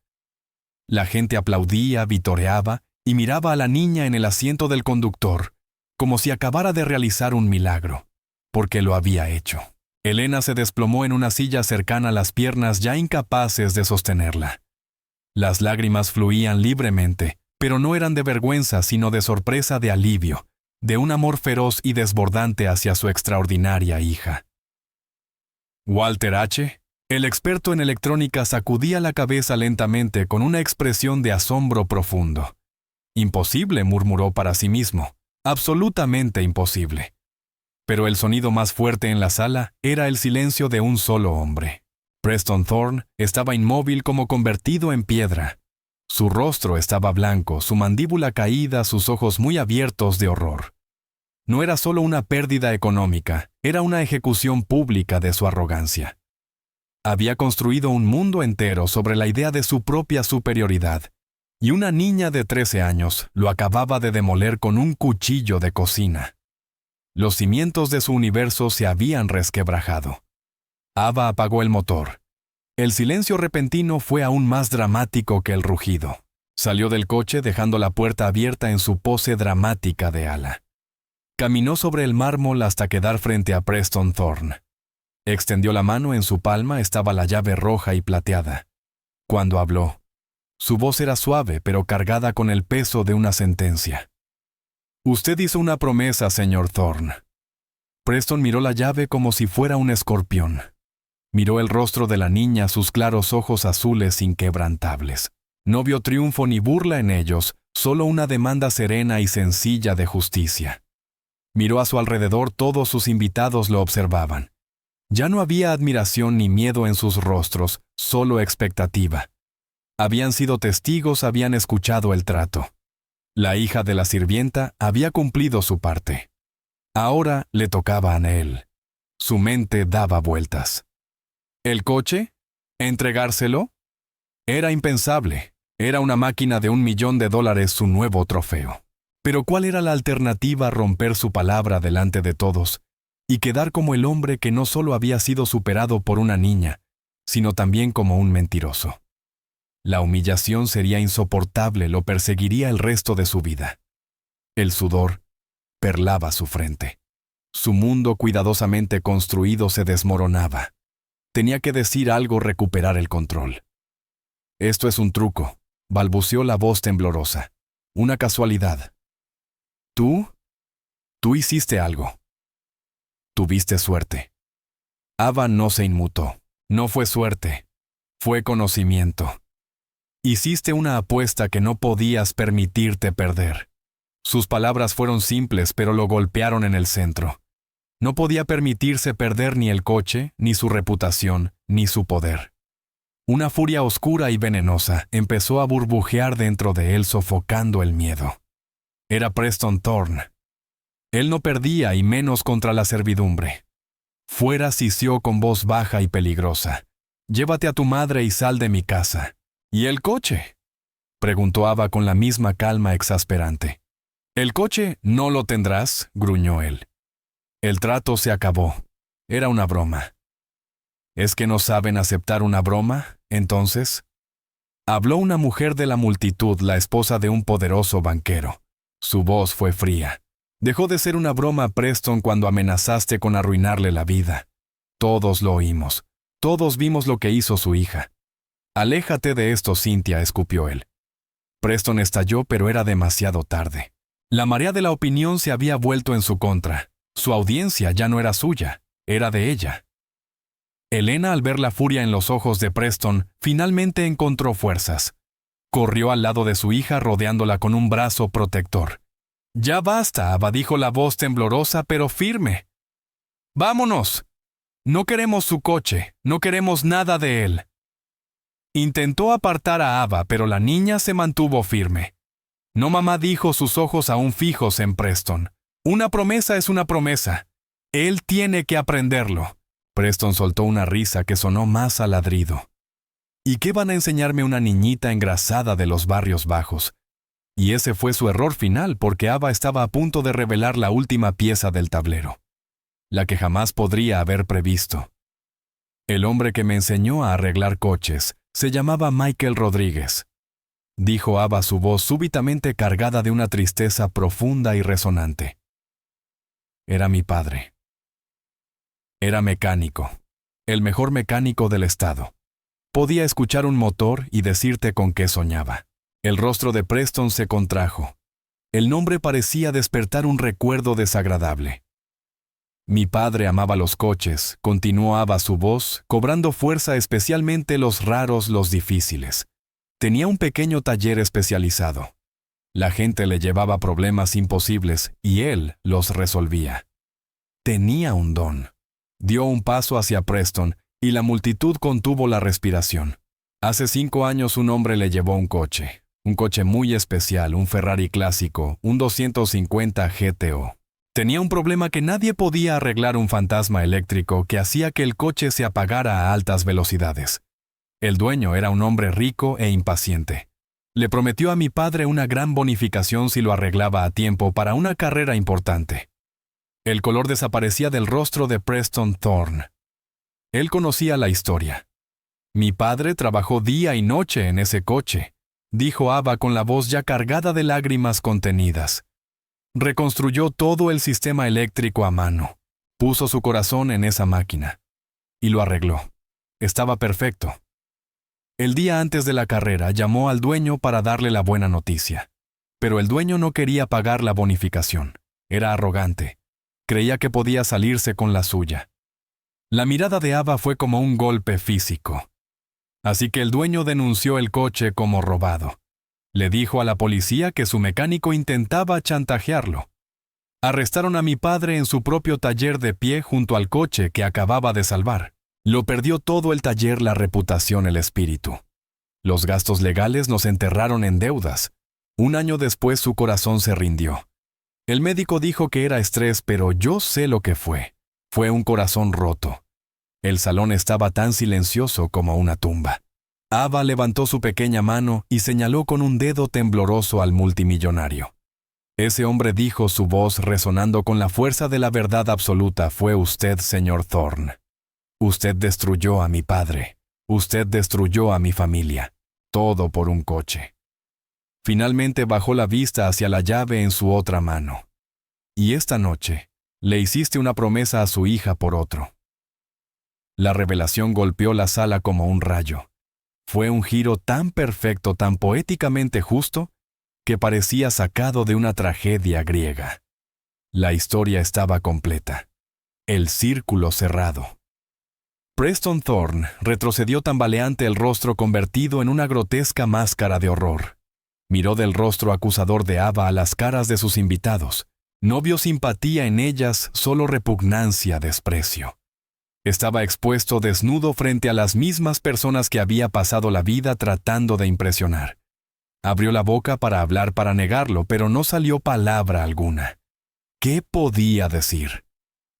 La gente aplaudía, vitoreaba y miraba a la niña en el asiento del conductor, como si acabara de realizar un milagro, porque lo había hecho. Elena se desplomó en una silla cercana, las piernas ya incapaces de sostenerla. Las lágrimas fluían libremente, pero no eran de vergüenza, sino de sorpresa, de alivio, de un amor feroz y desbordante hacia su extraordinaria hija. Walter H., el experto en electrónica, sacudía la cabeza lentamente con una expresión de asombro profundo. «Imposible», murmuró para sí mismo. «Absolutamente imposible». Pero el sonido más fuerte en la sala era el silencio de un solo hombre. Preston Thorne estaba inmóvil, como convertido en piedra. Su rostro estaba blanco, su mandíbula caída, sus ojos muy abiertos de horror. No era solo una pérdida económica, era una ejecución pública de su arrogancia. Había construido un mundo entero sobre la idea de su propia superioridad, y una niña de 13 años lo acababa de demoler con un cuchillo de cocina. Los cimientos de su universo se habían resquebrajado. Ava apagó el motor. El silencio repentino fue aún más dramático que el rugido. Salió del coche dejando la puerta abierta en su pose dramática de ala. Caminó sobre el mármol hasta quedar frente a Preston Thorne. Extendió la mano, en su palma estaba la llave roja y plateada. Cuando habló, su voz era suave pero cargada con el peso de una sentencia. «Usted hizo una promesa, señor Thorne». Preston miró la llave como si fuera un escorpión. Miró el rostro de la niña, sus claros ojos azules inquebrantables. No vio triunfo ni burla en ellos, solo una demanda serena y sencilla de justicia. Miró a su alrededor, todos sus invitados lo observaban. Ya no había admiración ni miedo en sus rostros, solo expectativa. Habían sido testigos, habían escuchado el trato. La hija de la sirvienta había cumplido su parte. Ahora le tocaba a él. Su mente daba vueltas. ¿El coche? ¿Entregárselo? Era impensable. Era una máquina de $1 millón, su nuevo trofeo. Pero ¿cuál era la alternativa? Romper su palabra delante de todos y quedar como el hombre que no solo había sido superado por una niña, sino también como un mentiroso. La humillación sería insoportable, lo perseguiría el resto de su vida. El sudor perlaba su frente. Su mundo cuidadosamente construido se desmoronaba. Tenía que decir algo, recuperar el control. «Esto es un truco», balbuceó la voz temblorosa. «Una casualidad». «¿Tú? Tú hiciste algo. Tuviste suerte». Ava no se inmutó. No fue suerte. Fue conocimiento. Hiciste una apuesta que no podías permitirte perder. Sus palabras fueron simples, pero lo golpearon en el centro. No podía permitirse perder ni el coche, ni su reputación, ni su poder. Una furia oscura y venenosa empezó a burbujear dentro de él, sofocando el miedo. Era Preston Thorne. Él no perdía, y menos contra la servidumbre. Fuera, sisió con voz baja y peligrosa. «Llévate a tu madre y sal de mi casa». «¿Y el coche?», preguntó Ava con la misma calma exasperante. «El coche no lo tendrás», gruñó él. El trato se acabó. Era una broma. ¿Es que no saben aceptar una broma, entonces? Habló una mujer de la multitud, la esposa de un poderoso banquero. Su voz fue fría. Dejó de ser una broma, Preston, cuando amenazaste con arruinarle la vida. Todos lo oímos. Todos vimos lo que hizo su hija. «Aléjate de esto, Cynthia», escupió él. Preston estalló, pero era demasiado tarde. La marea de la opinión se había vuelto en su contra. Su audiencia ya no era suya, era de ella. Elena, al ver la furia en los ojos de Preston, finalmente encontró fuerzas. Corrió al lado de su hija rodeándola con un brazo protector. «Ya basta», Ava, dijo la voz temblorosa pero firme. «Vámonos. No queremos su coche, no queremos nada de él». Intentó apartar a Ava, pero la niña se mantuvo firme. «No, mamá», dijo, sus ojos aún fijos en Preston. «Una promesa es una promesa. Él tiene que aprenderlo». Preston soltó una risa que sonó más a ladrido. ¿Y qué van a enseñarme una niñita engrasada de los barrios bajos? Y ese fue su error final, porque Ava estaba a punto de revelar la última pieza del tablero, la que jamás podría haber previsto. El hombre que me enseñó a arreglar coches se llamaba Michael Rodríguez, dijo Ava, su voz súbitamente cargada de una tristeza profunda y resonante. Era mi padre. Era mecánico, el mejor mecánico del estado. Podía escuchar un motor y decirte con qué soñaba. El rostro de Preston se contrajo. El nombre parecía despertar un recuerdo desagradable. Mi padre amaba los coches, continuaba su voz, cobrando fuerza, especialmente los raros, los difíciles. Tenía un pequeño taller especializado. La gente le llevaba problemas imposibles y él los resolvía. Tenía un don. Dio un paso hacia Preston y la multitud contuvo la respiración. Hace 5 años un hombre le llevó un coche muy especial, un Ferrari clásico, un 250 GTO. Tenía un problema que nadie podía arreglar, un fantasma eléctrico que hacía que el coche se apagara a altas velocidades. El dueño era un hombre rico e impaciente. Le prometió a mi padre una gran bonificación si lo arreglaba a tiempo para una carrera importante. El color desaparecía del rostro de Preston Thorne. Él conocía la historia. Mi padre trabajó día y noche en ese coche, dijo Ava con la voz ya cargada de lágrimas contenidas. Reconstruyó todo el sistema eléctrico a mano. Puso su corazón en esa máquina. Y lo arregló. Estaba perfecto. El día antes de la carrera llamó al dueño para darle la buena noticia. Pero el dueño no quería pagar la bonificación. Era arrogante. Creía que podía salirse con la suya. La mirada de Ava fue como un golpe físico. Así que el dueño denunció el coche como robado. Le dijo a la policía que su mecánico intentaba chantajearlo. Arrestaron a mi padre en su propio taller de pie junto al coche que acababa de salvar. Lo perdió todo: el taller, la reputación, el espíritu. Los gastos legales nos enterraron en deudas. 1 año después su corazón se rindió. El médico dijo que era estrés, pero yo sé lo que fue. Fue un corazón roto. El salón estaba tan silencioso como una tumba. Ava levantó su pequeña mano y señaló con un dedo tembloroso al multimillonario. Ese hombre, dijo, su voz resonando con la fuerza de la verdad absoluta, fue usted, señor Thorne. Usted destruyó a mi padre. Usted destruyó a mi familia. Todo por un coche. Finalmente bajó la vista hacia la llave en su otra mano. Y esta noche, le hiciste una promesa a su hija por otro. La revelación golpeó la sala como un rayo. Fue un giro tan perfecto, tan poéticamente justo, que parecía sacado de una tragedia griega. La historia estaba completa. El círculo cerrado. Preston Thorne retrocedió tambaleante, el rostro convertido en una grotesca máscara de horror. Miró del rostro acusador de Ava a las caras de sus invitados. No vio simpatía en ellas, solo repugnancia, desprecio. Estaba expuesto desnudo frente a las mismas personas que había pasado la vida tratando de impresionar. Abrió la boca para hablar, para negarlo, pero no salió palabra alguna. ¿Qué podía decir?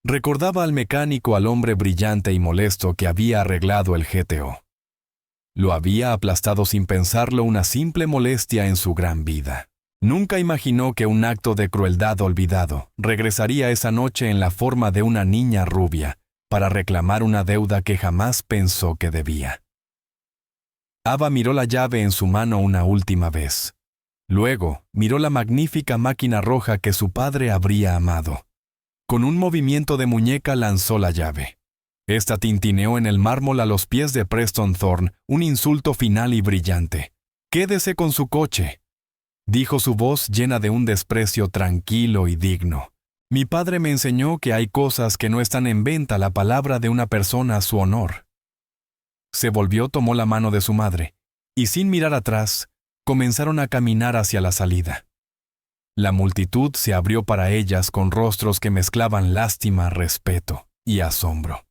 Recordaba al mecánico, al hombre brillante y molesto que había arreglado el GTO. Lo había aplastado sin pensarlo, una simple molestia en su gran vida. Nunca imaginó que un acto de crueldad olvidado regresaría esa noche en la forma de una niña rubia para reclamar una deuda que jamás pensó que debía. Ava miró la llave en su mano una última vez. Luego miró la magnífica máquina roja que su padre habría amado. Con un movimiento de muñeca lanzó la llave. Esta tintineó en el mármol a los pies de Preston Thorne, un insulto final y brillante. «Quédese con su coche. dijo su voz llena de un desprecio tranquilo y digno. Mi padre me enseñó que hay cosas que no están en venta la palabra de una persona a su honor. Se volvió, tomó la mano de su madre, y sin mirar atrás, comenzaron a caminar hacia la salida. La multitud se abrió para ellas con rostros que mezclaban lástima, respeto y asombro.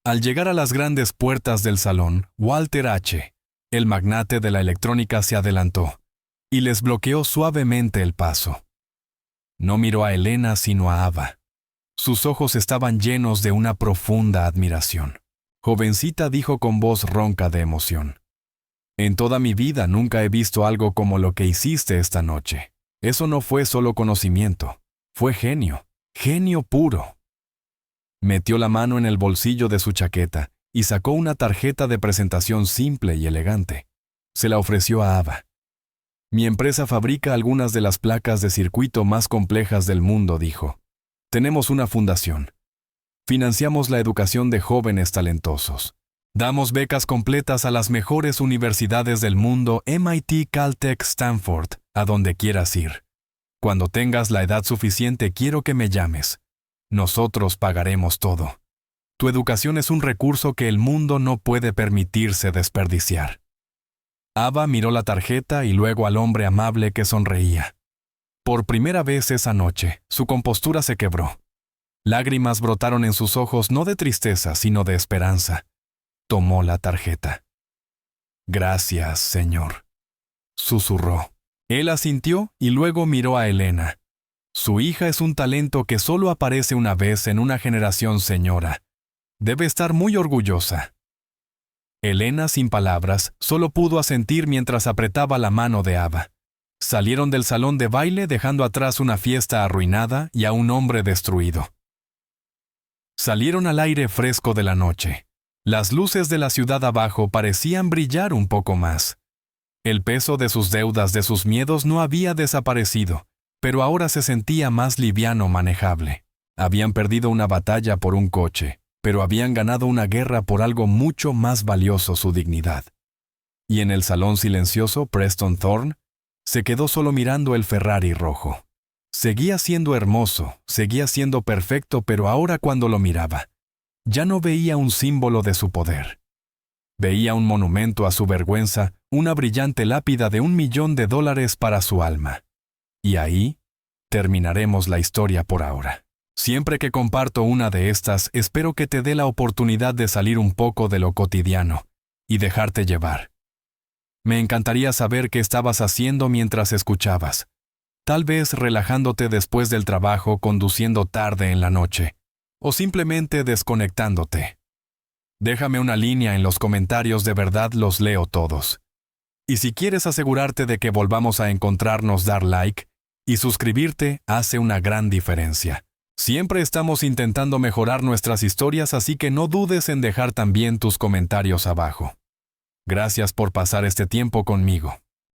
Al llegar a las grandes puertas del salón, Walter H., el magnate de la electrónica, se adelantó y les bloqueó suavemente el paso. No miró a Elena sino a Ava. Sus ojos estaban llenos de una profunda admiración. Jovencita, dijo con voz ronca de emoción. En toda mi vida nunca he visto algo como lo que hiciste esta noche. Eso no fue solo conocimiento, fue genio, genio puro. Metió la mano en el bolsillo de su chaqueta y sacó una tarjeta de presentación simple y elegante. Se la ofreció a Ava. Mi empresa fabrica algunas de las placas de circuito más complejas del mundo, dijo. Tenemos una fundación. Financiamos la educación de jóvenes talentosos. Damos becas completas a las mejores universidades del mundo, MIT, Caltech, Stanford, a donde quieras ir. Cuando tengas la edad suficiente, quiero que me llames. Nosotros pagaremos todo. Tu educación es un recurso que el mundo no puede permitirse desperdiciar. Ava miró la tarjeta y luego al hombre amable que sonreía. Por primera vez esa noche, su compostura se quebró. Lágrimas brotaron en sus ojos, no de tristeza, sino de esperanza. Tomó la tarjeta. Gracias, señor, susurró. Él asintió y luego miró a Elena. Su hija es un talento que solo aparece una vez en una generación, señora. Debe estar muy orgullosa. Elena, sin palabras, solo pudo asentir mientras apretaba la mano de Ava. Salieron del salón de baile dejando atrás una fiesta arruinada y a un hombre destruido. Salieron al aire fresco de la noche. Las luces de la ciudad abajo parecían brillar un poco más. El peso de sus deudas, de sus miedos, no había desaparecido, pero ahora se sentía más liviano, manejable. Habían perdido una batalla por un coche, pero habían ganado una guerra por algo mucho más valioso, su dignidad. Y en el salón silencioso, Preston Thorne se quedó solo mirando el Ferrari rojo. Seguía siendo hermoso, seguía siendo perfecto, pero ahora cuando lo miraba, ya no veía un símbolo de su poder. Veía un monumento a su vergüenza, una brillante lápida de $1 millón para su alma. Y ahí terminaremos la historia por ahora. Siempre que comparto una de estas, espero que te dé la oportunidad de salir un poco de lo cotidiano y dejarte llevar. Me encantaría saber qué estabas haciendo mientras escuchabas. Tal vez relajándote después del trabajo, conduciendo tarde en la noche, o simplemente desconectándote. Déjame una línea en los comentarios, de verdad los leo todos. Y si quieres asegurarte de que volvamos a encontrarnos, dar like y suscribirte hace una gran diferencia. Siempre estamos intentando mejorar nuestras historias, así que no dudes en dejar también tus comentarios abajo. Gracias por pasar este tiempo conmigo.